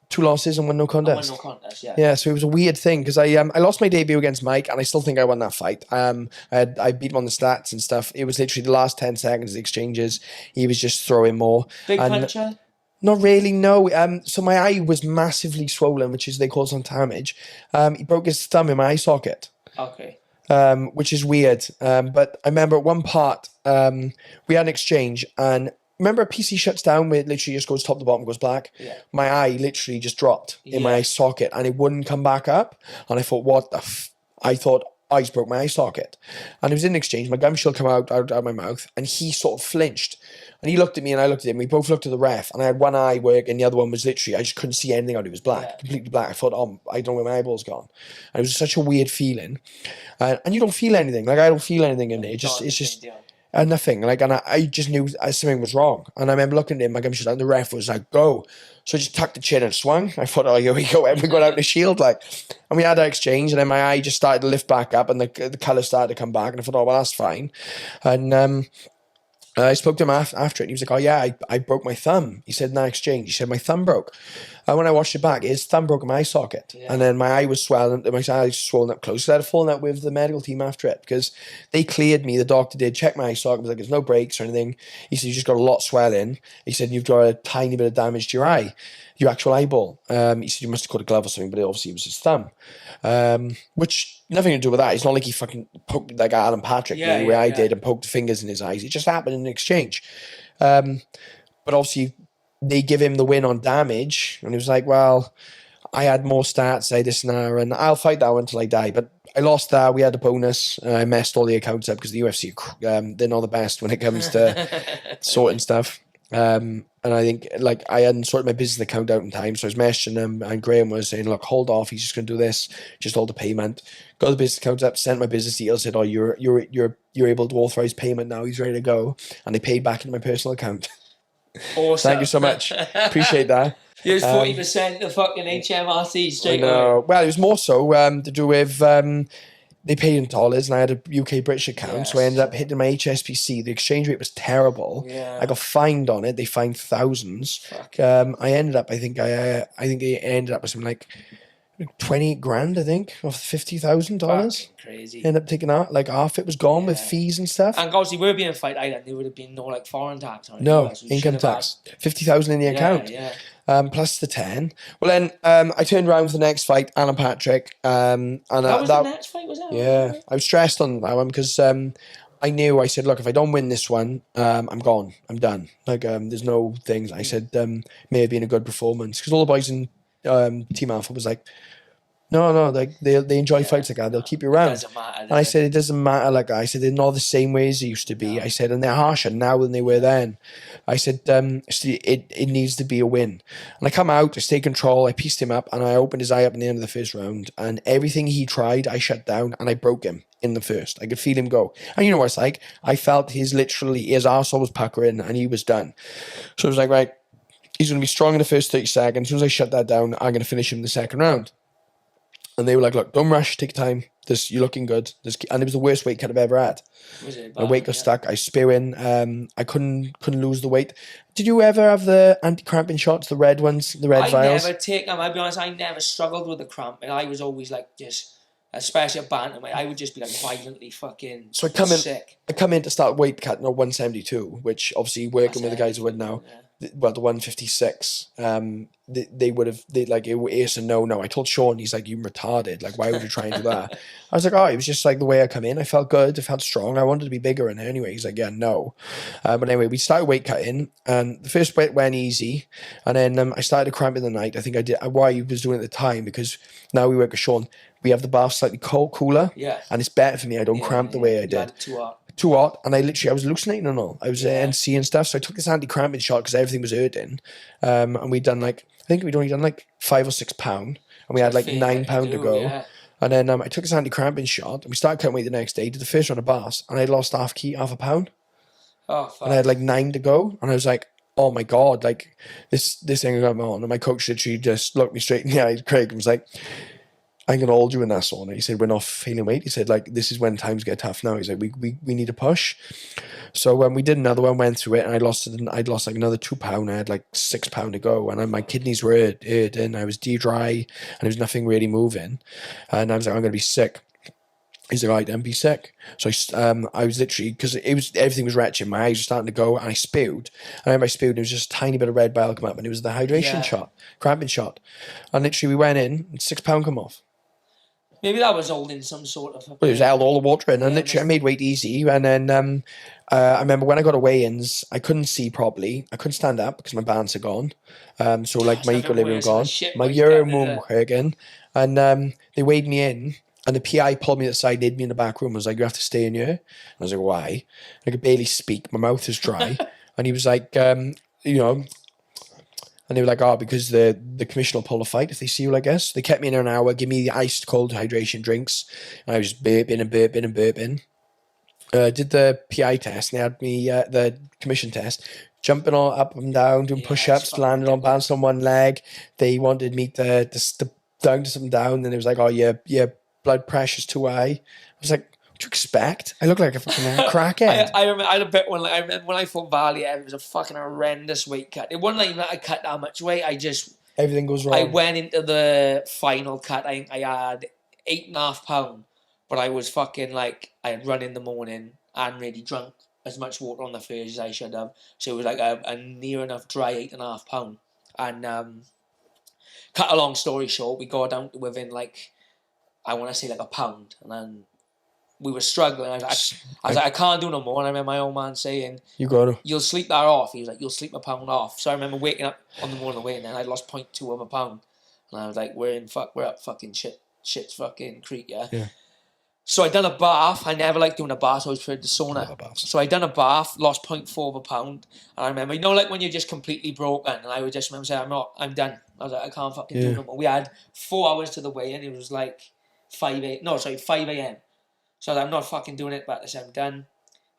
2 losses and 1 no contest. And 1 no contest, yeah. Yeah, so it was a weird thing because I lost my debut against Mike and I still think I won that fight. I beat him on the stats and stuff. It was literally the last 10 seconds of the exchanges. He was just throwing more. Big puncher? Not really, no. So my eye was massively swollen, which is they call some damage. He broke his thumb in my eye socket. Okay. Which is weird. But I remember at one part, we had an exchange and remember a PC shuts down where it literally just goes top to bottom, goes black? Yeah. My eye literally just dropped in my eye socket and it wouldn't come back up. And I thought, what the I thought, I just broke my eye socket. And it was in an exchange. My gum shield come out of my mouth and he sort of flinched. And he looked at me and I looked at him. We both looked at the ref and I had one eye work and the other one was literally, I just couldn't see anything out. It was black, completely black. I thought, I don't know where my eyeball's gone. And it was such a weird feeling. And you don't feel anything. Like I don't feel anything in it. It's just... nothing. Like, and I just knew something was wrong. And I remember looking at him, my gum shield, and the ref was like, "Go." So I just tucked the chin and swung. I thought, "Oh, here we go." And we got out the shield, like, and we had that exchange. And then my eye just started to lift back up, and the colour started to come back. And I thought, "Oh, well, that's fine." And I spoke to him after it, and he was like, "Oh yeah, I broke my thumb." He said in that exchange, he said my thumb broke. And when I watched it back, his thumb broke in my eye socket. Yeah. And then my eye was swollen, my eye was swollen up close. So I had a falling out with the medical team after it because they cleared me. The doctor did check my eye socket. Was like, "There's no breaks or anything." He said, "You just got a lot swelling." He said, "You've got a tiny bit of damage to your eye, your actual eyeball." He said, "You must have caught a glove or something," but obviously it was his thumb. Which nothing to do with that. It's not like he fucking poked like Alan Patrick where I did and poked fingers in his eyes. It just happened in an exchange. But obviously they give him the win on damage, and he was like, "Well, I had more stats, I this and that, and I'll fight that one until I die." But I lost that. We had a bonus. I messed all the accounts up because the UFC, they're not the best when it comes to sorting stuff. And I think like I hadn't sorted my business account out in time, so I was messaging him, and Graham was saying, "Look, hold off. He's just going to do this. Just hold the payment." Got the business account up, sent my business details, said, "Oh, you're able to authorize payment now. He's ready to go," and they paid back into my personal account. Awesome. Thank you so much. Appreciate that. Here's 40% of fucking HMRC straight away. Well, it was more so to do with they paid in dollars and I had a UK British account, so I ended up hitting my HSBC. The exchange rate was terrible. Yeah. I got fined on it. They fined thousands. I ended up, I think they ended up with something like 20 grand, I think, of $50,000. Crazy. Ended up taking out like half it was gone with fees and stuff. And obviously, we're being Fight Island. There would have been no like foreign tax on it. No, income tax. 50,000 in the account. Yeah. Plus the 10. Well, then I turned around for the next fight, Alan Patrick. And that was the next fight, was that? Yeah, I was stressed on that one because I knew. I said, "Look, if I don't win this one, I'm gone. I'm done. Like, there's no things." I said, "May have been a good performance," because all the boys in Team Alpha was like, No, like they enjoy fights like that. They'll keep you around. It doesn't matter. And I said, it doesn't matter. Like I said, they're not the same way as they used to be. I said, and they're harsher now than they were then. I said, it needs to be a win. And I come out, I stay control, I pieced him up, and I opened his eye up in the end of the first round. And everything he tried, I shut down, and I broke him in the first. I could feel him go. And you know what it's like? I felt his arsehole was puckering, and he was done. So I was like, right, he's going to be strong in the first 30 seconds. As soon as I shut that down, I'm going to finish him in the second round. And they were like, look, don't rush, take your time. You're looking good. And it was the worst weight cut I've ever had. Was it? My weight got stuck. I was spewing. I couldn't lose the weight. Did you ever have the anti-cramping shots, the red ones, the red vials? I never take them. I'll be honest, I never struggled with the cramping. I was always like just, especially a bantamweight, I would just be like violently fucking sick. I come in to start weight cutting at 172, which obviously working with the guys who would now. Yeah. Well, the 156, they would have, like, it was a no. I told Sean, he's like, you retarded. Like, why would you try and do that? I was like, oh, it was just like the way I come in. I felt good. I felt strong. I wanted to be bigger in it anyway. He's like, yeah, no. But anyway, we started weight cutting, and the first weight went easy. And then I started to cramp in the night. I think I did, why I was doing it at the time, because now we work with Sean, we have the bath slightly cooler. Yeah. And it's better for me. I don't cramp the way I did. Too hot, and I was hallucinating and all. I was NC and stuff, so I took this anti-cramping shot because everything was hurting. And we'd done I think we'd only done like 5 or 6 pound, and we had like 9 pound to go. Yeah. And then I took this anti-cramping shot, and we started cutting weight the next day. Did the first round of bars, and I lost half a pound. Oh, fuck. And I had like 9 to go, and I was like, oh my god, like this thing going on. And my coach literally just looked me straight in the eye, Craig, and was like, I'm going to hold you in that sauna. He said, we're not feeling weight. He said, like, this is when times get tough now. He's like, we need a push. So when we did another one, went through it, and I'd lost like another 2 pound. I had like 6 pound to go, and my kidneys were hurting. I was dry, and there was nothing really moving. And I was like, I'm going to be sick. He's like, all right, then be sick. So I was literally, because everything was retching. My eyes were starting to go, and I spewed. And I remember I spewed, and it was just a tiny bit of red bile come up, and it was the hydration shot, cramping shot. And literally we went in, and 6 pound come off. Maybe that was holding some sort of... Well, it was held all the water in, and literally I made weight easy. And then I remember when I got to weigh-ins, I couldn't see properly. I couldn't stand up because my balance had gone. So like my equilibrium gone. My urine hurting. And they weighed me in, and the PI pulled me aside, laid me in the back room, was like, you have to stay in here. And I was like, why? I could barely speak. My mouth is dry. And he was like, you know... And they were like, oh, because the commission will pull a fight if they see you like this. They kept me in an hour, give me the iced cold hydration drinks. And I was just burping and burping and burping. Did the PI test, and they had me, the commission test, jumping all up and down, doing push-ups, landing on, balanced on one leg. They wanted me to down to something down. And it was like, oh, your blood pressure's too high. I was like, what do you expect? I look like a fucking crackhead. I remember I had a bit when I remember when I fought Valiev, it was a fucking horrendous weight cut. It wasn't like that I cut that much weight. Everything goes wrong. I went into the final cut. I had 8.5 pound, but I was fucking like, I had run in the morning and really drunk as much water on the first as I should have. So it was like a near enough dry 8.5 pound. And cut a long story short, we got down to within like, I want to say like a pound, and then we were struggling. I was like, I can't do no more. And I remember my old man saying, you'll sleep that off. He was like, you'll sleep a pound off. So I remember waking up on the morning of the weight, and then I lost 0.2 of a pound. And I was like, we're up fucking shit's fucking creek, yeah. So I done a bath. I never liked doing a bath. So I always preferred the sauna. So I done a bath, lost 0.4 of a pound. And I remember, you know, like when you're just completely broken. And I would just remember saying, I'm done. I was like, I can't fucking do no more. We had 4 hours to the weigh-in. It was like 5 a.m. So I'm not fucking doing it, but I said, I'm done.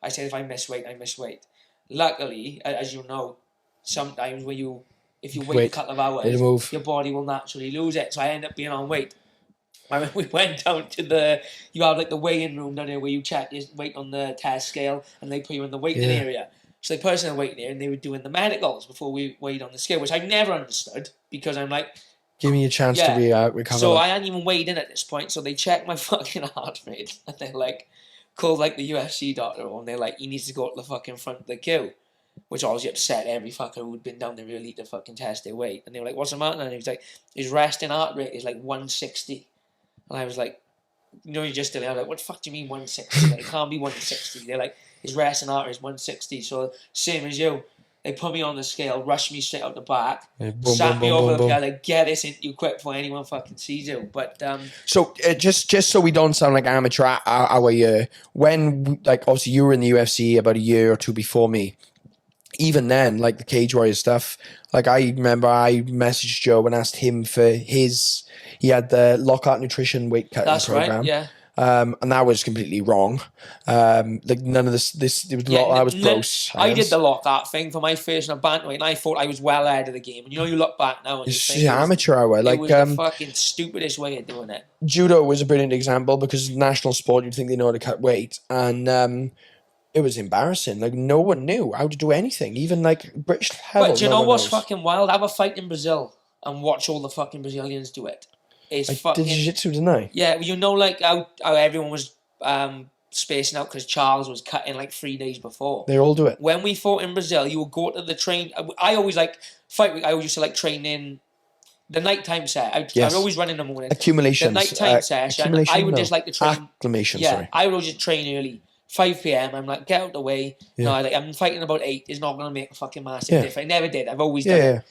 I said, if I miss weight, I miss weight. Luckily, as you know, sometimes if you wait a couple of hours, your body will naturally lose it. So I end up being on weight. I mean, we went down to you have like the weigh-in room down there where you check your weight on the test scale, and they put you in the weighing area. So they put us in the weighing area, and they were doing the medicals before we weighed on the scale, which I never understood, because I'm like, give me a chance to recover. So I hadn't even weighed in at this point, so they checked my fucking heart rate, and they're like, called like the UFC doctor, and they're like, he needs to go to the fucking front of the queue, which obviously upset every fucker who'd been down there really to fucking test their weight. And they were like, what's the matter? And he was like, his resting heart rate is like 160. And I was like, you know, you're just still, I was like, what the fuck do you mean 160? Like, it can't be 160. They're like, his resting heart is 160. So same as you. They put me on the scale, rushed me straight out the back, sat me over the pill, like, get this into you quick before anyone fucking sees you. But so just so we don't sound like amateur our year, when, like, obviously you were in the UFC about a year or two before me. Even then, like the Cage Warrior stuff, like I remember I messaged Joe and asked him for he had the Lockhart Nutrition weight cutting program. Right, yeah. And that was completely wrong. Like none of this there was a lot that was close. I did the lockout thing for my first in a bantamweight, and I thought I was well ahead of the game. And you look back now and you think amateur hour. Like it was the fucking stupidest way of doing it. Judo was a brilliant example because national sport, you'd think they know how to cut weight, and it was embarrassing. Like no one knew how to do anything, even like British level. But do you know what's fucking wild? Have a fight in Brazil and watch all the fucking Brazilians do it. It's fucking did jiu-jitsu, didn't I? Yeah, like how everyone was spacing out because Charles was cutting like 3 days before. They all do it. When we fought in Brazil, you would go to the train. I always fight week. I always used to like train in the nighttime set. I'd always run in the morning. Accumulations. The nighttime session. I would just like to train. Acclimation. Yeah, sorry. I would always just train early. 5 p.m. I'm like, get out of the way. Yeah. No, I'm fighting about 8. It's not going to make a fucking massive difference. I never did. I've always done it.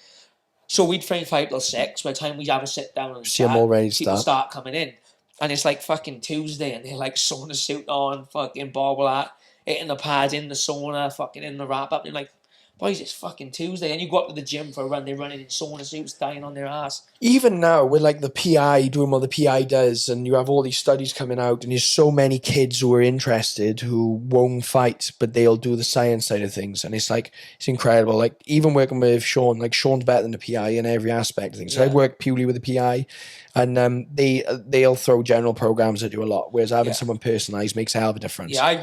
So we'd train 5 till 6. By the time we'd have a sit down and see them all ready to people start coming in. And it's like fucking Tuesday and they're like sauna suit on, fucking bobble hat, hitting the pads in the sauna, fucking in the wrap up. And you're like, boys, it's fucking Tuesday. And you go up to the gym for a run, they're running in sauna suits, dying on their ass. Even now, with like the PI, doing what the PI does, and you have all these studies coming out, and there's so many kids who are interested who won't fight, but they'll do the science side of things. And it's like, it's incredible. Like, even working with Sean, like, Sean's better than the PI in every aspect of things. So I've worked purely with the PI, and they'll throw general programs that do a lot, whereas having someone personalized makes a hell of a difference. Yeah,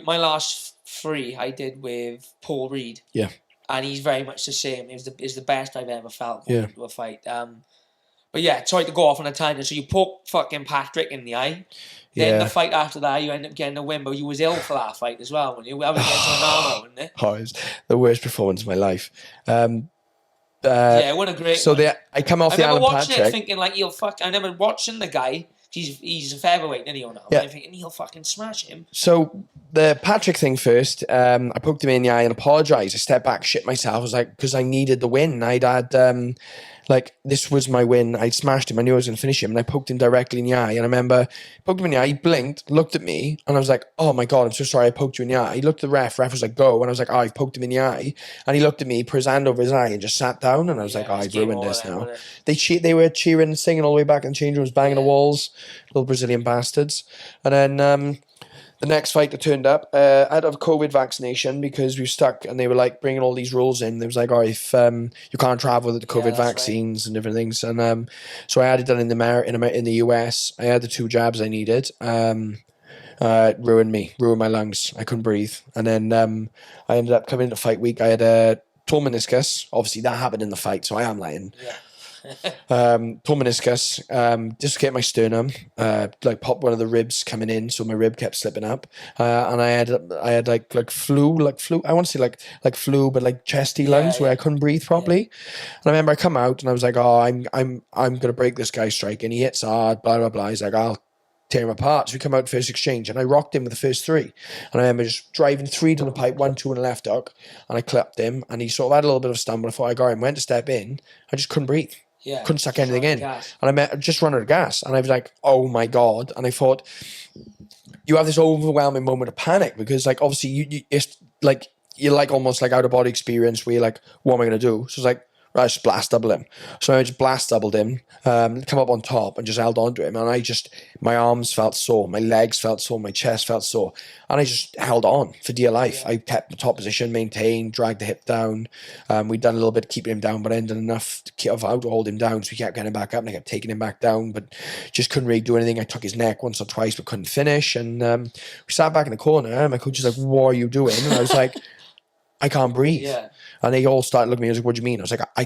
my last 3 I did with Paul Reed. Yeah. And he's very much the same. It was the best I've ever felt going into a fight. But yeah, sorry to go off on a tangent. So you poke fucking Patrick in the eye. Then the fight after that, you end up getting a win. But you was ill for that fight as well. When you was against Ronaldo, wasn't it? Oh, it was the worst performance of my life. What a great. So I come off the Alan Patrick. I remember watching it, thinking like I remember watching the guy. He's a featherweight, isn't he? Or not? Yeah. I'm thinking he'll fucking smash him. So the Patrick thing first, I poked him in the eye and apologised. I stepped back, shit myself. I was like, because I needed the win. I'd had, this was my win. I smashed him. I knew I was going to finish him. And I poked him directly in the eye. And I remember, poked him in the eye. He blinked, looked at me. And I was like, oh my God, I'm so sorry I poked you in the eye. He looked at the ref. Ref was like, go. And I was like, oh, I've poked him in the eye. And he looked at me, put his hand over his eye and just sat down. And I was like, oh, I've ruined this now. They were cheering and singing all the way back in the change rooms, banging the walls. Little Brazilian bastards. And then the next fight that turned up, I had to have a COVID vaccination because we were stuck, and they were like bringing all these rules in. They was like, if you can't travel with the COVID vaccines and different things, and so I had it done in the US. I had the 2 jabs I needed. It ruined my lungs. I couldn't breathe, and then I ended up coming into fight week. I had a torn meniscus. Obviously, that happened in the fight, so I am lying. Yeah. Torn meniscus, dislocated my sternum, popped one of the ribs coming in, so my rib kept slipping up, and I had like flu. I want to say like flu, but like chesty lungs where I couldn't breathe properly. And I remember I come out and I was like, oh, I'm gonna break this guy's strike, and he hits hard, blah blah blah. He's like, I'll tear him apart. So we come out first exchange, and I rocked him with the first 3. And I remember just driving 3 down the pipe, 1, 2 on the left hook, and I clipped him, and he sort of had a little bit of a stumble. I thought I got him, went to step in, I just couldn't breathe. Yeah, couldn't suck anything in. And I just run out of gas. And I was like, oh my God. And I thought, you have this overwhelming moment of panic because like, obviously you're like almost like out of body experience where you're like, what am I going to do? So it's like, right, I just blast double him. So I just blast doubled him, come up on top and just held on to him. And my arms felt sore, my legs felt sore, my chest felt sore. And I just held on for dear life. I kept the top position, maintained, dragged the hip down. We'd done a little bit keeping him down, but I ended enough to hold him down. So we kept getting back up and I kept taking him back down, but just couldn't really do anything. I took his neck once or twice, but couldn't finish. And we sat back in the corner and my coach was like, what are you doing? And I was like, I can't breathe. Yeah. And they all started looking at me. I was like, what do you mean? I was like, I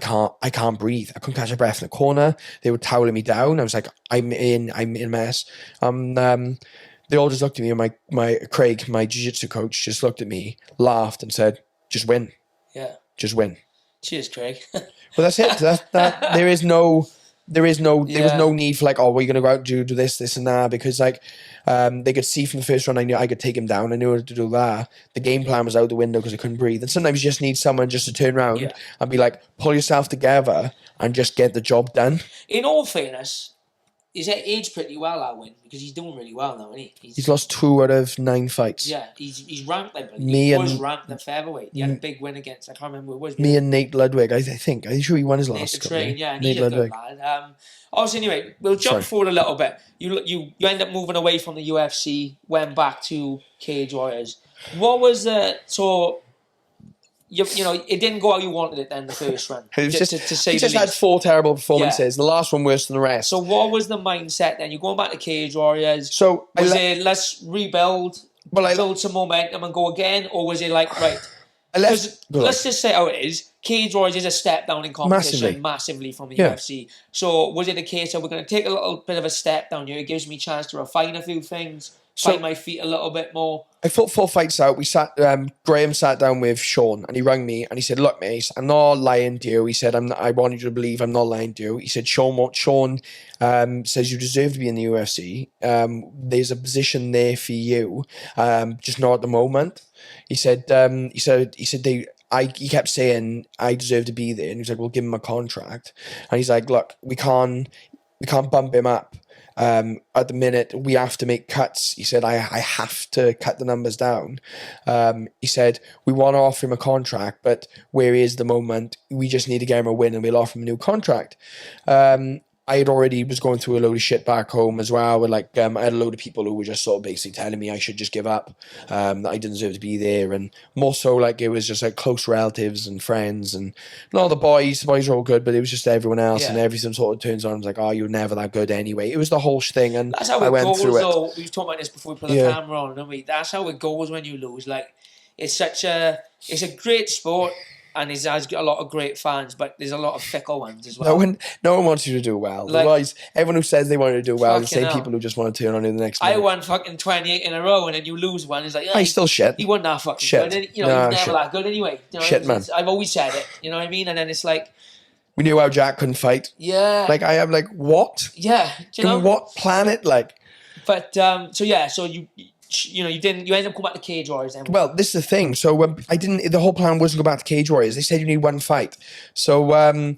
can't breathe. I couldn't catch a breath in the corner. They were toweling me down. I was like, I'm in a mess. They all just looked at me, and my Craig, my jiu-jitsu coach, just looked at me, laughed and said, just win. Yeah. Just win. Cheers, Craig. Well, that's it. There was no need for like, oh, we're going to go out and do this and that, because like they could see from the first round I knew I could take him down. I knew how to do that. The game plan was out the window because I couldn't breathe. And sometimes you just need someone just to turn around and be like, pull yourself together and just get the job done. In all fairness, He's aged pretty well, that win, because he's doing really well now, isn't he? He's lost 2 out of 9 fights. Yeah, he's ranked, I believe. He was ranked at featherweight. He had a big win against, I can't remember who it was. Me and Nate Ludwig, I think. I'm sure he won his last couple. Yeah, and Nate he's a Ludwig. good lad. Obviously, anyway, we'll jump forward a little bit. You end up moving away from the UFC, went back to Cage Warriors. What was the... So... You know, it didn't go how you wanted it then, the first run. It was to say he just had 4 terrible performances. Yeah. The last one worse than the rest. So what was the mindset then? You're going back to Cage Warriors. So was it, let's rebuild, build some momentum and go again? Or was it like, right... Let's just say how it is. Cage Warriors is a step down in competition massively from the UFC. So was it a case of we're going to take a little bit of a step down here? It gives me a chance to refine a few things, find my feet a little bit more. I fought 4 fights out. We sat. Graham sat down with Sean, and he rang me, and he said, "Look, mate, I'm not lying to you." He said, "I want you to believe I'm not lying to you." He said, "Sean says you deserve to be in the UFC. There's a position there for you, just not at the moment." He said, he kept saying I deserve to be there, and he's like, "We'll give him a contract." And he's like, "Look, we can't bump him up. At the minute, we have to make cuts." He said, I have to cut the numbers down. He said, we want to offer him a contract, but where is the moment? We just need to get him a win and we'll offer him a new contract. I had already was going through a load of shit back home as well. With I had a load of people who were just sort of basically telling me I should just give up, that I didn't deserve to be there, and more so it was just close relatives and friends, and not the boys. The boys are all good, but it was just everyone else, and everything sort of turns on. I was like, "Oh, you're never that good anyway." It was the whole thing, and that's how I went goes, through though. it. We've talked about this before we put the camera on, don't we? That's how it goes when you lose. It's a great sport. And it has got a lot of great fans, but there's a lot of fickle ones as well. No one wants you to do well. Otherwise, everyone who says they want you to do well, the same people who just want to turn on in the next minute. I won fucking 28 in a row, and then you lose one. It's like, he's still shit. He wasn't that fucking shit. good. He's never that good anyway. You know, shit, man. I've always said it. You know what I mean? And then it's like... We knew how Jack couldn't fight. Yeah. I am what? Yeah. Do you know? What planet, But, so you ended up going back to Cage Warriors then. Well, this is the thing. So the whole plan wasn't to go back to Cage Warriors. They said you need 1 fight. So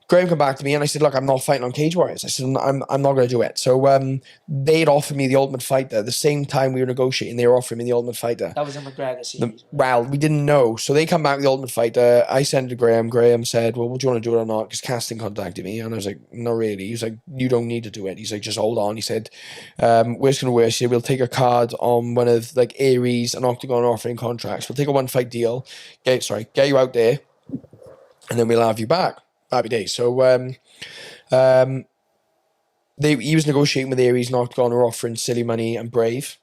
Graham came back to me and I said, "Look, I'm not fighting on Cage Warriors." I said, I'm not going to do it. So they'd offered me the Ultimate Fighter. The same time we were negotiating, they were offering me the Ultimate Fighter. That was a McGregor series. Well, we didn't know. So they come back with the Ultimate Fighter. I sent it to Graham. Graham said, "Well, do you want to do it or not?" Because Casting contacted me. And I was like, "Not really." He was like, "You don't need to do it." He's like, "Just hold on." He said, "Worst going to worst, we'll take a card on one of Aries and Octagon offering contracts. We'll take a 1 fight deal. Get you out there. And then we'll have you back." Happy days. So he was negotiating with Aries and Octagon, were offering silly money and Brave.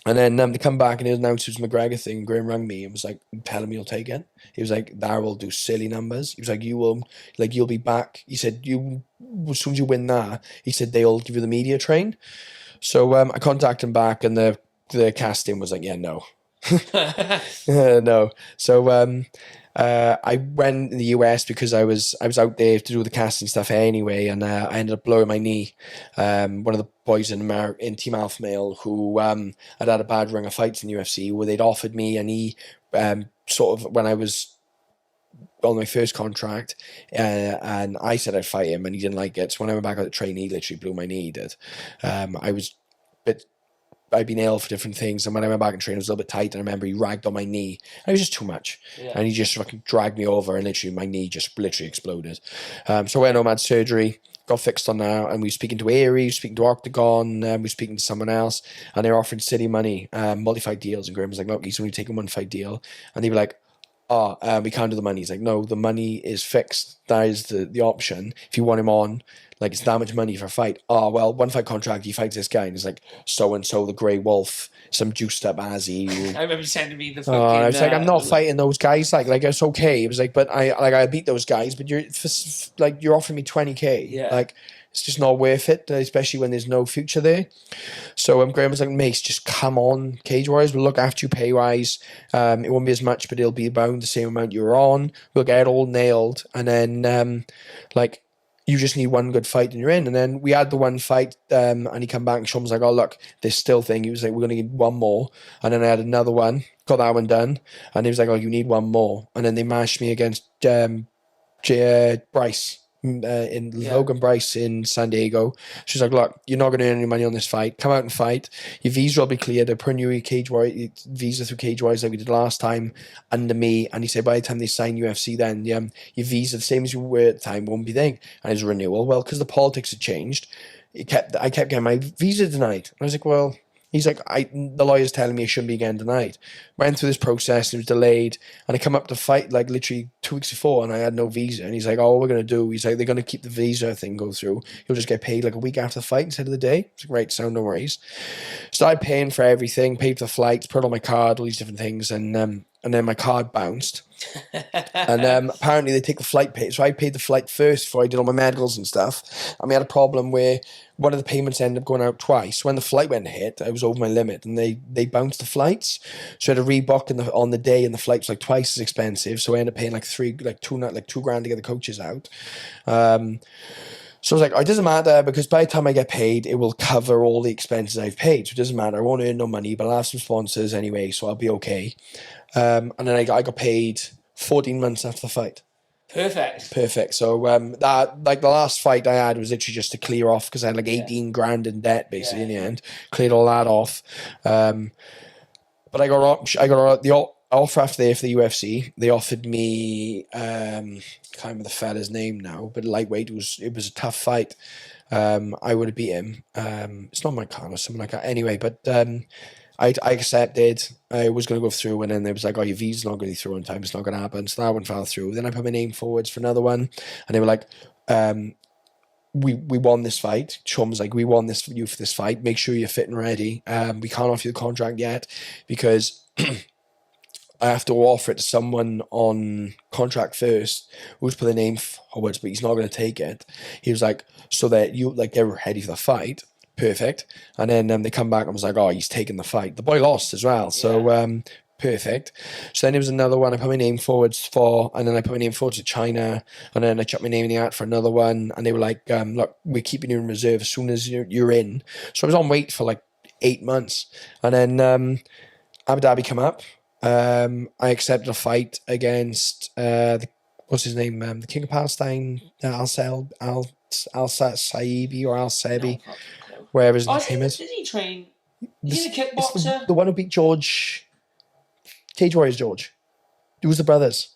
And then they come back and he announced it was McGregor thing. Graham rang me and was like, "Tell him you'll take it." He was like, "That will do silly numbers." He was like, "You'll be back." He said, as soon as you win that, he said, they'll give you the media train. So I contacted him back and the casting was like, "Yeah, no." No. So I went in the US because I was out there to do the casting stuff anyway, and I ended up blowing my knee. One of the boys in Team Alpha Male who had had a bad run of fights in the UFC, where they'd offered me a knee sort of when I was on my first contract, and I said I'd fight him, and he didn't like it. So when I went back out to train, he literally blew my knee. He did. I'd been ill for different things, and when I went back and trained, it was a little bit tight, and I remember he ragged on my knee, and it was just too much, and he just fucking dragged me over, and literally my knee just literally exploded. So I went home, had surgery, got fixed on that, and we were speaking to Aries, speaking to Octagon, we were speaking to someone else, and they were offering silly money, multi-fight deals, and Graham was like, "Look, he's only taking 1 fight deal," and they were like, we can't do the money. He's like, "No, the money is fixed. That is the option. If you want him on, it's that much money for a fight." "Oh, well, 1 fight contract, he fights this guy." And he's like, "So-and-so, the Grey Wolf, some juiced up Azzy." I remember sending me the fucking... I was like, "I'm not fighting those guys. It's okay." It was like, "But I beat those guys, but you're offering me 20K. Yeah. It's just not worth it, especially when there's no future there." So Graham was like, "Mace, just come on, Cage Warriors. We'll look after you pay-wise. It won't be as much, but it'll be about the same amount you were on. We'll get it all nailed. And then, you just need 1 good fight and you're in." And then we had the 1 fight, and he come back and Sean was like, "Oh, look, this still thing." He was like, "We're going to need 1 more." And then I had another one, got that one done. And he was like, "Oh, you need 1 more." And then they mashed me against Bryce. in Logan Bryce in San Diego. She's like, look, you're not going to earn any money on this fight. Come out and fight. Your visa will be cleared. They'll put your visa through Cage Warriors like we did last time under me. And he said by the time they sign UFC, then your visa, the same as you were at the time, won't be there. And it's renewal. Well, because the politics had changed, I kept getting my visa denied. And I was like, well... He's like, the lawyer's telling me it shouldn't be again denied. Went through this process, it was delayed, and I come up to fight like literally 2 weeks before, and I had no visa. And he's like, oh, what we're going to do, he's like, they're going to keep the visa thing go through. You'll just get paid like a week after the fight instead of the day. I was like, right, sound, no worries. Started paying for everything, paid for the flights, put on my card, all these different things, and then my card bounced. And apparently they take the flight pay. So I paid the flight first before I did all my medicals and stuff. And we had a problem where one of the payments ended up going out twice. When the flight went hit, I was over my limit, and they bounced the flights. So I had to rebook on the day, and the flight was like twice as expensive. So I ended up paying like $2,000 to get the coaches out. So I was like, oh, it doesn't matter, because by the time I get paid, it will cover all the expenses I've paid. So it doesn't matter. I won't earn no money, but I'll have some sponsors anyway, so I'll be okay. And then I got paid 14 months after the fight. Perfect. So that, like, the last fight I had was literally just to clear off, because I had like 18 grand in debt basically in the end. Cleared all that off. But I got the offer after there for the UFC. They offered me can't remember the fella's name now, but lightweight. It was a tough fight. I would have beat him. It's not my kind or something like that. Anyway, but I accepted. I was going to go through, and then they was like, oh, your visa's not going to be through on time. It's not going to happen. So that one fell through. Then I put my name forwards for another one, and they were like, we won this fight. Sean was like, we won you for this fight. Make sure you're fit and ready. We can't offer you the contract yet because I have to offer it to someone on contract first who's put the name forwards, but he's not going to take it. He was like, so that you, like, they're ready for the fight. Perfect. And then they come back and was like, oh, he's taking the fight. The boy lost as well. So perfect. So then there was another one I put my name forwards for, and then I put my name forwards to China, and then I chucked my name in the hat for another one, and they were like, look, we're keeping you in reserve as soon as you're in. So I was on wait for like 8 months. And then Abu Dhabi come up. I accepted a fight against what's his name? The King of Palestine, Al-Saibi or Al-Sebi, wherever his name is. Did he train? He's a kickboxer. The one who beat George, Cage Warriors George. It was the brothers.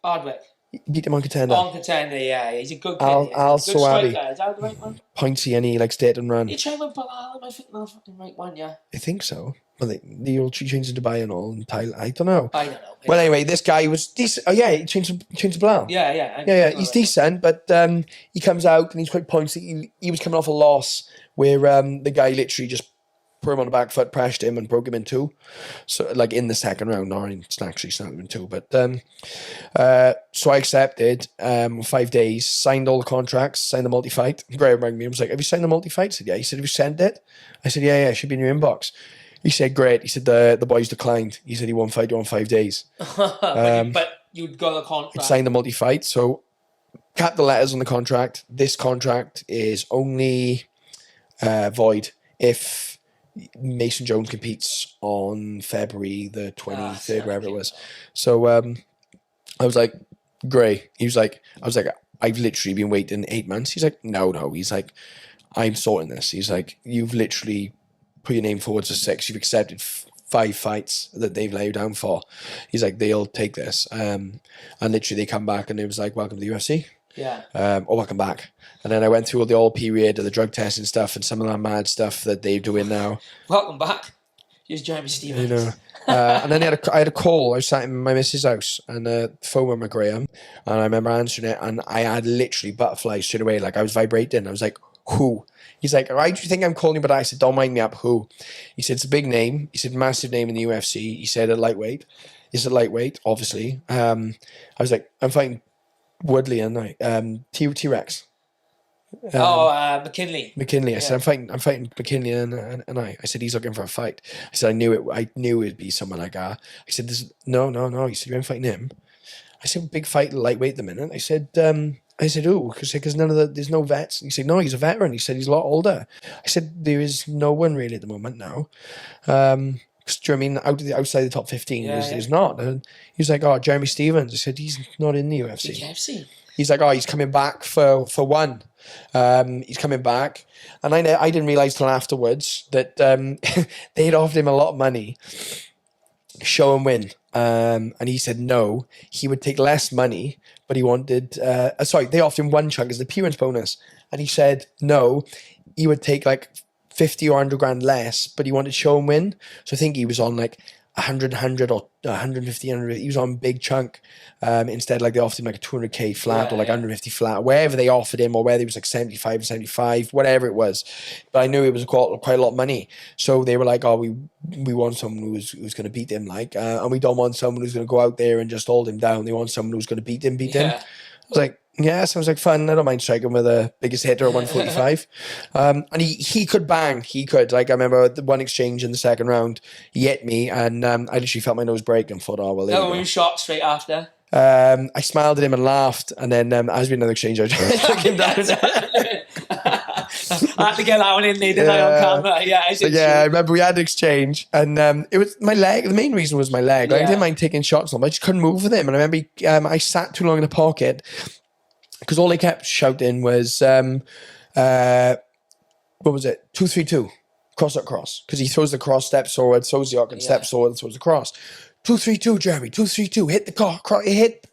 Hardwick. He beat him on Contender. On Contender, yeah. He's a good kid. Al-Sawabi. Is that the right one? Pointy, and he likes to hit and run. He trained with Bilal, I think that's the right one, yeah. I think so. Well, they all changed to Dubai and all, and Thailand. I don't know. Well, anyway, this guy was decent. Oh, yeah, he changed to Bilal. Yeah. He's decent, but he comes out and he's quite pointy. He was coming off a loss where the guy literally just put him on the back foot, pressured him, and broke him in two. So, like, in the second round, or actually snapped him in two. But so I accepted 5 days, signed all the contracts, signed the multi-fight. Graham rang me and was like, have you signed the multi-fight? I said, yeah. He said, have you sent it? I said, yeah, it should be in your inbox. He said, great. He said, the boys declined. He said he won't fight you on 5 days. But you'd got the contract. Signed the multi-fight. So, cap the letters on the contract. This contract is only void if Mason Jones competes on February the 23rd, wherever it was. So, I was like, great. I was like, I've literally been waiting 8 months. He's like, no. He's like, I'm sorting this. He's like, you've literally put your name forward to 6. You've accepted 5 fights that they've laid you down for. He's like, they'll take this. And literally they come back and it was like, welcome to the UFC. Yeah. Or welcome back. And then I went through all the old period of the drug testing stuff and some of that mad stuff that they're doing now. Welcome back. Here's Jeremy Stevens. You know. And then I had a call. I was sat in my missus' house and the phone went with Graham. And I remember answering it and I had literally butterflies straight away. Like I was vibrating. I was like, who? He's like, why do you think I'm calling you? But I said, don't mind me up. Who? He said, it's a big name. He said, massive name in the UFC. He said, a lightweight. It's a lightweight, obviously. I was like, I'm fighting Woodley and T-Rex. McKinley. I said, I'm fighting McKinley and I said, he's looking for a fight. I said, I knew it'd be someone like that. I said, no. He said, you ain't fighting him. I said, big fight, lightweight at the minute. I said, who? Because there's no vets. He said, no, he's a veteran. He said, he's a lot older. I said, there is no one really at the moment now. Because, do you know what I mean, outside the top 15, there's not. And he was like, oh, Jeremy Stevens. I said, he's not in the UFC. The UFC? He's like, oh, he's coming back for one. He's coming back. And I didn't realise till afterwards that they'd offered him a lot of money, show and win. And he said no, he would take less money, but he wanted, they offered him one chunk as the appearance bonus. And he said no, he would take like 50 or 100 grand less, but he wanted show and win. So I think he was on like 100 or 150, 100. He was on a big chunk. Instead, like they offered him like a 200k flat or like 150 flat, wherever they offered him, or whether it was like 75, whatever it was. But I knew it was quite a lot of money. So they were like, oh, we want someone who's going to beat him, like, and we don't want someone who's going to go out there and just hold him down. They want someone who's going to beat him. I was like, yeah, sounds like fun. I don't mind striking with the biggest hitter at 145. And he could bang. He could. Like, I remember the one exchange in the second round, he hit me, and I literally felt my nose break and thought, oh, well, there you go. You shot straight after? I smiled at him and laughed, and then as we another exchange, I took him down. I had to get that one in there, didn't I, on camera? Yeah, I remember we had an exchange, and it was my leg. The main reason was my leg. Like, I didn't mind taking shots on him, but I just couldn't move with him. And I remember I sat too long in the pocket, because all they kept shouting was, what was it? 2-3-2, cross. Because he throws the cross, steps forward, throws the arc and steps forward, throws the cross. 2-3-2, Jeremy. 2-3-2. Hit the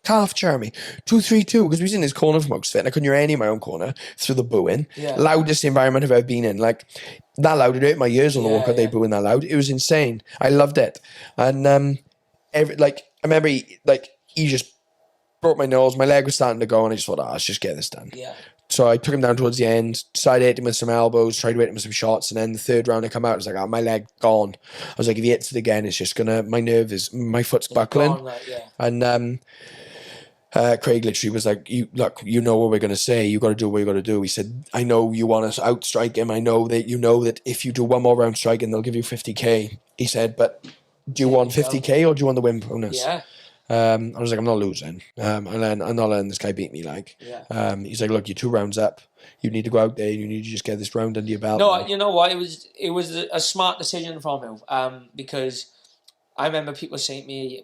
calf, Jeremy. 2-3-2. Because we was in his corner for most of it, and I couldn't hear any in my own corner through the booing. Yeah. Loudest environment I've ever been in. Like, that loud. It hurt my ears on the walkout. They booing that loud. It was insane. I loved it. And I remember he just broke my nose. My leg was starting to go, and I just thought, let's just get this done. Yeah. So I took him down towards the end, decided to hit him with some elbows, tried to hit him with some shots, and then the third round I come out, I was like, my leg gone. I was like, if he hits it again, it's just gonna, my foot's buckling. Gone, right, yeah. And Craig literally was like, you know what we're gonna say, you gotta do what you gotta do. He said, I know you want us to outstrike him, I know that you know that if you do one more round striking, they'll give you 50k. He said, but do you want 50k or do you want the win bonus? Yeah. I was like, I'm not losing. I'm not letting this guy beat me. Like, he's like, look, you're 2 rounds up. You need to go out there. You need to just get this round under your belt. No, you know what? It was a smart decision from him. Because I remember people saying to me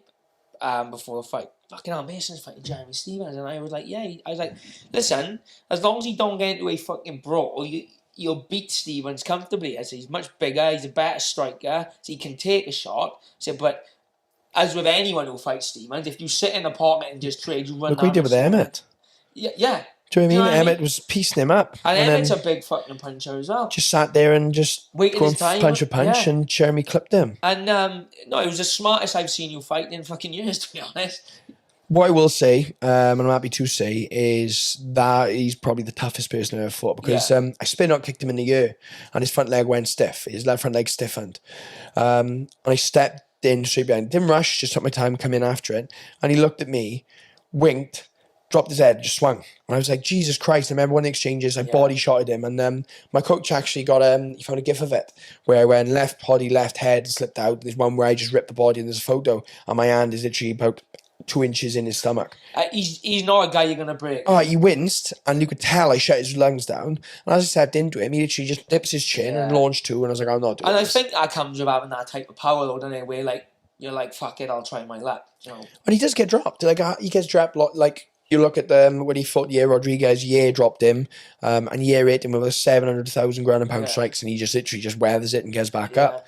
before the fight, fucking hell, Mason's fighting Jeremy Stevens, and I was like, listen, as long as you don't get into a fucking brawl, you'll beat Stevens comfortably. I said, he's much bigger. He's a better striker, so he can take a shot. I said, but as with anyone who fights Stevens, if you sit in a pocket and just trade, you run. Look, we did with Emmett. Yeah. Do you know what I mean? Emmett was piecing him up. And Emmett's a big fucking puncher as well. Just sat there and just punch for punch, and Jeremy clipped him. And no, it was the smartest I've seen you fight in fucking years, to be honest. What I will say, and I'm happy to say, is that he's probably the toughest person I ever fought, because I spin out kicked him in the ear, and his front leg went stiff. His left front leg stiffened. And I stepped in straight behind. Didn't rush, just took my time, come in after it. And he looked at me, winked, dropped his head, just swung. And I was like, Jesus Christ. I remember one of the exchanges, I body shotted him. And my coach actually he found a gif of it, where I went left body, left head, slipped out. There's one where I just ripped the body, and there's a photo, and my hand is literally about 2 inches in his stomach. He's not a guy you're going to break. Oh, he winced, and you could tell I shut his lungs down. And as I stepped into him, he literally just dips his chin and launched 2, and I was like, I'm not doing this. And I think that comes with having that type of power, though, doesn't it? Where, like, you're like, fuck it, I'll try my luck. You know? And he does get dropped. Like, he gets dropped, like, you look at when he fought Yair Rodriguez, Yair dropped him, and Yair hit him with a 700,000 ground and pound strikes, and he just literally just weathers it and gets back up.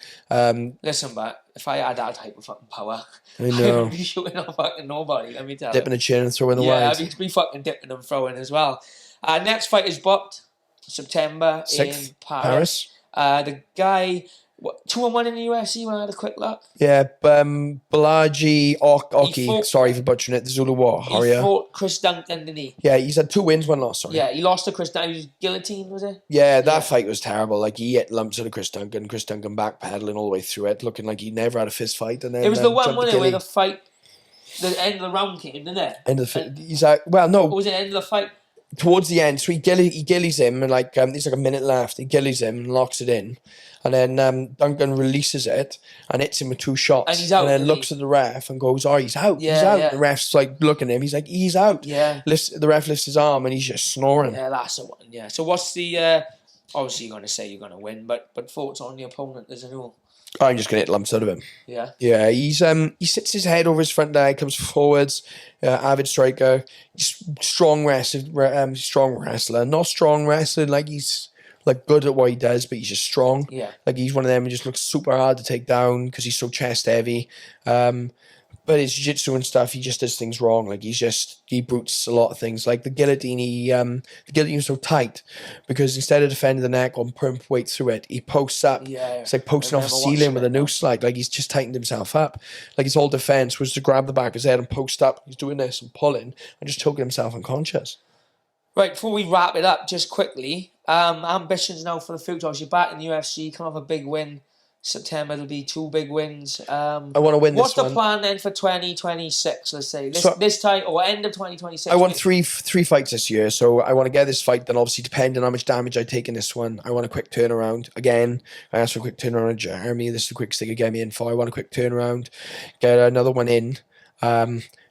Listen, but if I had that type of fucking power, I know. I'd be shooting on fucking nobody, let me tell you. Dipping a chin and throwing the wide. Yeah, I'd be fucking dipping and throwing as well. Next fight is booked, September 6th, in Paris. The guy... 2-1 in the UFC when I had a quick look. Yeah, Balaji Oki, sorry for butchering it, the Zulu Warrior. He fought Chris Duncan, didn't he? Yeah, he's had 2 wins, 1 loss, sorry. Yeah, he lost to Chris Duncan. He was guillotined, was it? Yeah, that fight was terrible. Like, he hit lumps of Chris Duncan backpedaling all the way through it, looking like he never had a fist fight. And then it was the one, wasn't it, where the fight, the end of the round came, didn't it? End of the fight. He's like, well, no. Or was it end of the fight? Towards the end, so he gillies him, and like there's like a minute left. He gillies him and locks it in, and then Duncan releases it and hits him with 2 shots. And he's out. And then looks at the ref and goes, "Oh, he's out. He's out." Yeah. The ref's like looking at him. He's like, "He's out." Yeah. The ref lifts his arm and he's just snoring. Yeah, that's the one. Yeah. So what's the Obviously, you're going to say you're going to win, but thoughts on the opponent as a whole? I'm just going to hit lumps out of him. Yeah. Yeah, he sits his head over his front leg, comes forwards, avid striker, he's strong wrestler, not strong wrestler, like he's like good at what he does, but he's just strong. Yeah. Like he's one of them who just looks super hard to take down because he's so chest heavy. But his jiu-jitsu and stuff, he just does things wrong. Like he brutes a lot of things. Like the guillotine, the guillotine was so tight because instead of defending the neck or putting weight through it, he posts up. Yeah. It's like posting off a ceiling with a noose slide. Like he's just tightened himself up. Like his whole defense was to grab the back of his head and post up. He's doing this and pulling and just choking himself unconscious. Right, before we wrap it up, just quickly, ambitions now for the future. Obviously, back in the UFC, come off a big win. September, there'll be 2 big wins. I want to win this one. What's the plan then for 2026, let's say? This time, or end of 2026? I want three fights this year, so I want to get this fight done. Obviously, depending on how much damage I take in this one, I want a quick turnaround. Again, I asked for a quick turnaround on Jeremy. This is the quickest thing to get me in for. I want a quick turnaround. Get another one in.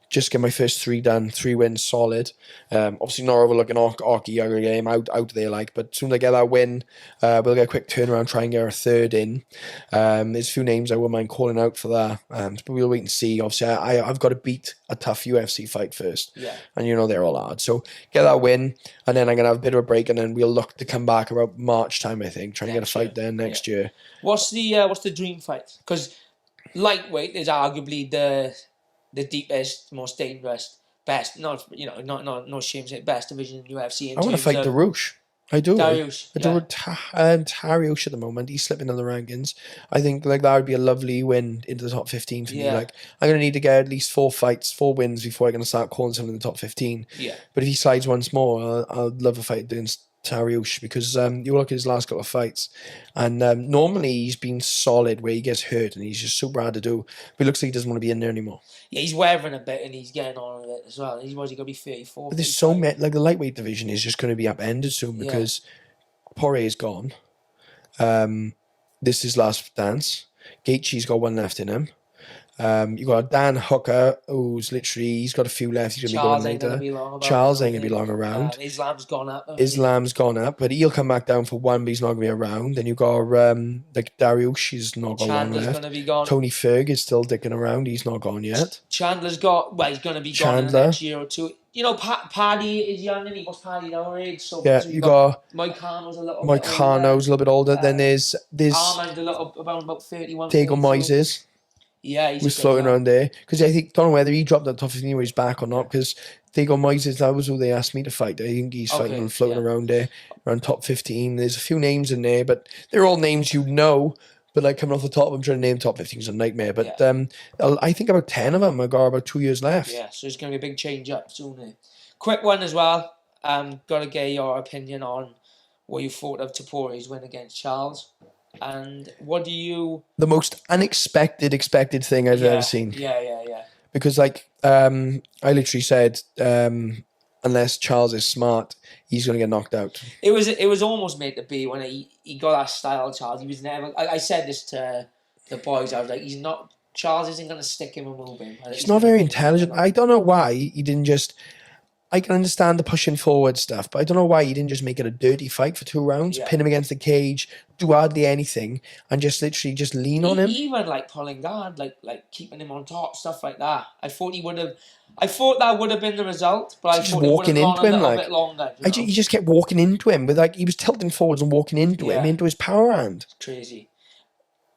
Just get my first 3 done, 3 wins solid. Obviously not overlooking Aki. I'm going to get him out there, but as soon as I get that win, we'll get a quick turnaround, try and get our 3rd in. There's a few names I wouldn't mind calling out for that, but we'll wait and see. Obviously, I've got to beat a tough UFC fight first, and they're all hard. So get that win, and then I'm going to have a bit of a break, and then we'll look to come back about March time, I think, try and get a fight there next year. What's the dream fight? Because lightweight is arguably the deepest, most dangerous, best, no shame saying best division in UFC. I want to fight Dariush. I do. Dariush. I do Dariush at the moment. He's slipping in the rankings. I think that would be a lovely win into the top 15 for me. I'm going to need to get at least 4 wins before I'm going to start calling someone in the top 15. Yeah. But if he slides once more, I'd love a fight against Dariush because you look at his last couple of fights and normally he's been solid where he gets hurt and he's just super hard to do, but it looks like he doesn't want to be in there anymore. Yeah, he's weathering a bit and he's getting on with it as well. He's going to be 34. But there's so many, like the lightweight division is just going to be upended soon because Poirier is gone. This is his last dance. Gaethje's got 1 left in him. You got Dan Hooker, who's he's got a few left. He's going to be going later. Charles ain't going to be long around. Islam's gone up. Islam's gone up, but he'll come back down for 1, but he's not going to be around. Then you got Dariush, he's not got long left. Going to be gone. Tony Ferg is still dicking around. He's not gone yet. He's going to be gone in the next year or 2. Paddy is young and he was Paddy our age. So you got Mike Cano's a little bit older. Then there's Armand about 31. Diego Moises. Yeah, was floating around there because I don't know whether he dropped that top 15 where he's back or not because Diego Moises, that was who they asked me to fight. I think he's fighting and floating around there around top 15. There's a few names in there, but they're all names but coming off the top, I'm trying to name top 15 is a nightmare. But I think about 10 of them have got about 2 years left. Yeah, so it's going to be a big change up soon. Quick one as well. Got to get your opinion on what you thought of Topuria's win against Charles. And what do you... The most unexpected thing I've ever seen. Yeah. Because, I literally said, unless Charles is smart, he's going to get knocked out. It was almost meant to be when he got that style, Charles. He was never... I said this to the boys. I was like, Charles isn't going to stick him and move him. He's not very intelligent. I don't know why he didn't just... I can understand the pushing forward stuff, but I don't know why he didn't just make it a dirty fight for 2 rounds, pin him against the cage, do hardly anything, and just literally just lean on him. He went pulling guard, like keeping him on top, stuff like that. I thought that would have been the result, but I thought walking it would have into him a little bit longer. He just kept walking into him with he was tilting forwards and walking into him, into his power hand. It's crazy.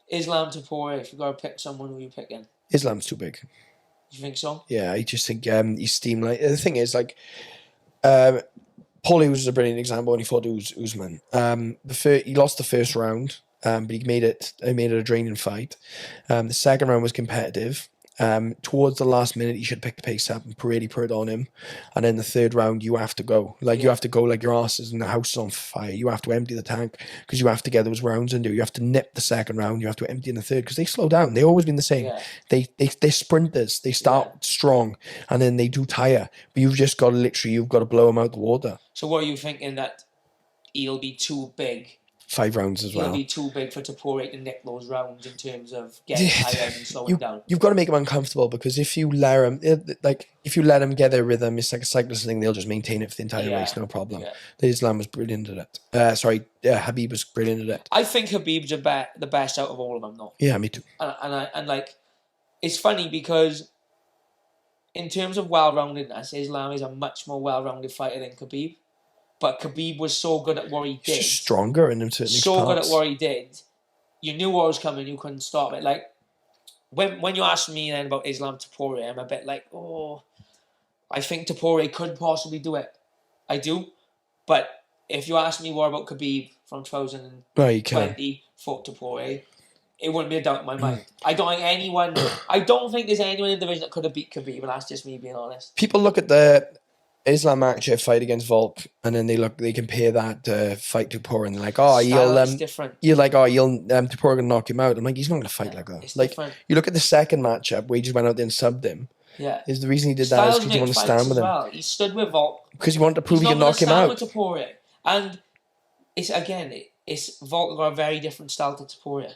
Islam Topuria, if you've got to pick someone, who are you picking? Islam's too big. You think so? Yeah, I just think he's steam like. The thing is, Paulie was a brilliant example when he fought Usman. He lost the first round, but he made it a draining fight. The second round was competitive. Towards the last minute, he should pick the pace up and really put it on him. And then the third round, you have to go. You have to go like your ass is in the house is on fire. You have to empty the tank because you have to get those rounds in there. You have to nip the second round. You have to empty in the third because they slow down. They've always been the same. Yeah. They're sprinters. They start strong and then they do tire. But you've just got to blow them out the water. So what are you thinking, that he'll be too big 5 rounds as well. He'll be too big for Topuria to nick those rounds in terms of getting tired and slowing down. You've got to make him uncomfortable, because if you let him get their rhythm, it's like a cyclist thing. They'll just maintain it for the entire race, no problem. Yeah. Islam was brilliant at it. Habib was brilliant at it. I think Habib's the best out of all of them, though. Yeah, me too. And like, it's funny because in terms of well-roundedness, Islam is a much more well-rounded fighter than Khabib. But Khabib was so good at what he did. He's stronger in certain So parts. good at what he did. You knew what was coming. You couldn't stop it. Like, when you asked me then about Islam Topuria, I'm a bit like, I think Topuria could possibly do it. I do. But if you ask me what about Khabib from 2020 fought Topuria, it wouldn't be a doubt in my mind. I don't think there's anyone in the division that could have beat Khabib, and that's just me being honest. People look at the Islam Makhachev fight against Volk, and then they compare that fight to Topuria, and they're like, it's different. You're like, Topuria gonna knock him out. I'm like, he's not gonna fight like that. It's like different. You look at the second matchup where he just went out there and subbed him. Yeah. Is the reason he did that is because he wanted to stand with him. Well. He stood with Volk because he wanted to prove he could knock him out. With Topuria. And it's Volk got a very different style to Topuria.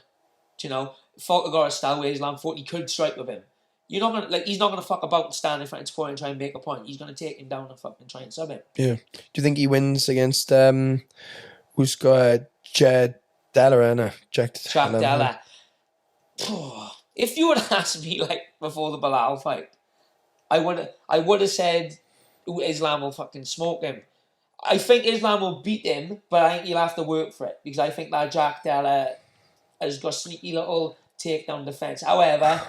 Do you know? Volk got a style where Islam thought he could strike with him. You're not gonna he's not gonna fuck about and stand in front of Topuria and try and make a point. He's gonna take him down and fucking try and sub him. Yeah. Do you think he wins against who's got Jack Della? If you would asked me like before the Bilal fight, I would have said Islam will fucking smoke him. I think Islam will beat him, but I think he'll have to work for it, because I think that Jack Della has got a sneaky little takedown defense. However,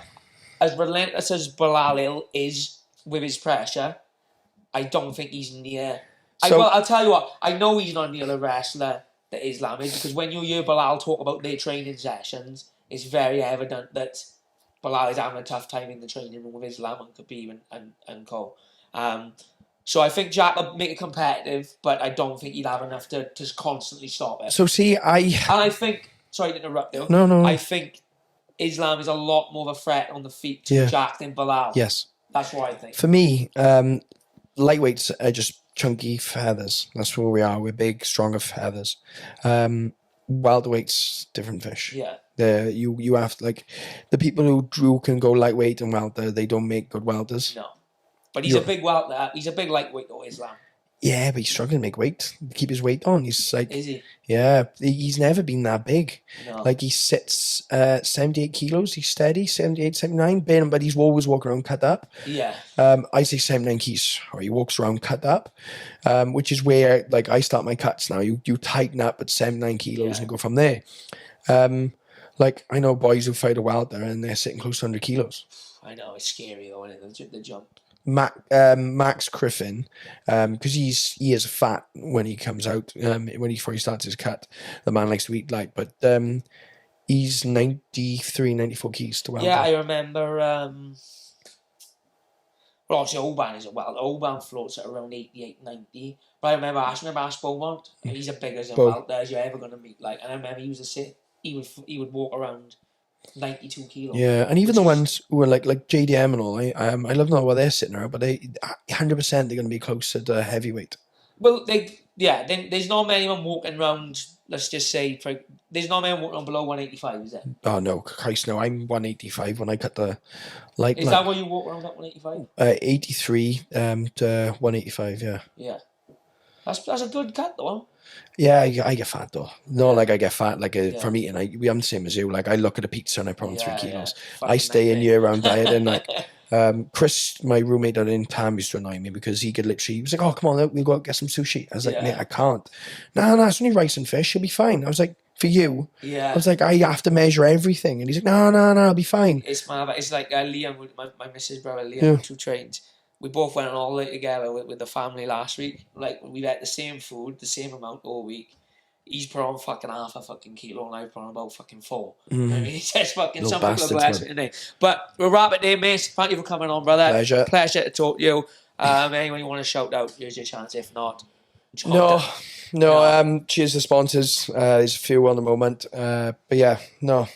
as relentless as Bilal is with his pressure, I don't think he's near. I'll tell you what, I know he's not near the wrestler that Islam is, because when you hear Bilal talk about their training sessions, it's very evident that Bilal is having a tough time in the training room with Islam and Khabib and co. So I think Jack will make it competitive, but I don't think he'd have enough to constantly stop it. So see, I think, sorry to interrupt you. No. I think Islam is a lot more of a threat on the feet to Jack than Bilal. Yes. That's what I think. For me, lightweights are just chunky feathers. That's where we are. We're big, stronger feathers. Welterweight's different fish. Yeah. You have the people who can go lightweight and welter, they don't make good welters. No. But he's a big welter. He's a big lightweight though, Islam. Yeah, but he's struggling to make weight. Keep his weight on. He's like, is he? Yeah, he's never been that big. No. Like he sits 78 kilos. He's steady, 78, 79. But he's always walking around cut up. Yeah. I say 79 keys, or he walks around cut up, which is where I start my cuts now. You tighten up at 79 kilos and go from there. I know boys who fight a welter and they're sitting close to 100 kilos. I know, it's scary though, isn't it? The jump. Max Griffin, because he is fat when he comes out, before he starts his cut. The man likes to eat light, but he's 93, 94 keys to welter. Yeah, I remember. Well, obviously, Oban is a welter. Oban floats at around 88, 90. But I remember Ash Beaumont. He's as big as a welter as you're ever going to meet. And I remember he was he would walk around 92 kilos. Yeah, and even the ones who are like JDM and all, I love knowing what they're sitting around, but 100% they're going to be closer to heavyweight. Well, there's not many of them walking around, let's just say, there's not many walking around below 185, is there? Oh, no, Christ, no, I'm 185 when I cut the light. Is that why you walk around at 185? 83 to 185, yeah. Yeah. That's a good cut, though. Yeah, I get fat though. Not like I get fat from eating. I'm the same as you. I look at a pizza and I put on 3 kilos. I stay in year-round diet and Chris, my roommate out in Tam, used to annoy me because he was like, "Oh, come on, we'll go out get some sushi." I was like, "Mate, I can't." No, it's only rice and fish. You'll be fine. I was like, "For you?" Yeah. I was like, "I have to measure everything," and he's like, "No, I'll be fine." It's like Liam, my missus brother Liam, who trains. We both went on holiday together with the family last week. We ate the same food, the same amount all week. He's put on fucking half a fucking kilo and I've put on about fucking 4. I mean, he's just fucking some people are blessed today. But we'll wrap it there, mate. Thank you for coming on, brother. Pleasure to talk to you. Anyone you want to shout out, here's your chance. If not, no. Cheers to sponsors. There's a few on the moment. But yeah, no.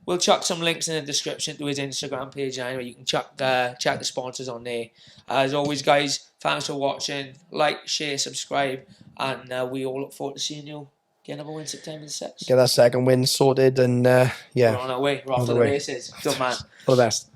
We'll chuck some links in the description to his Instagram page anyway. You can check the sponsors on there. As always, guys, thanks for watching. Like, share, subscribe, and we all look forward to seeing you Get another win September the 6th. Get that second win sorted, and We're on our way. We're off to the races. Good man. All the best.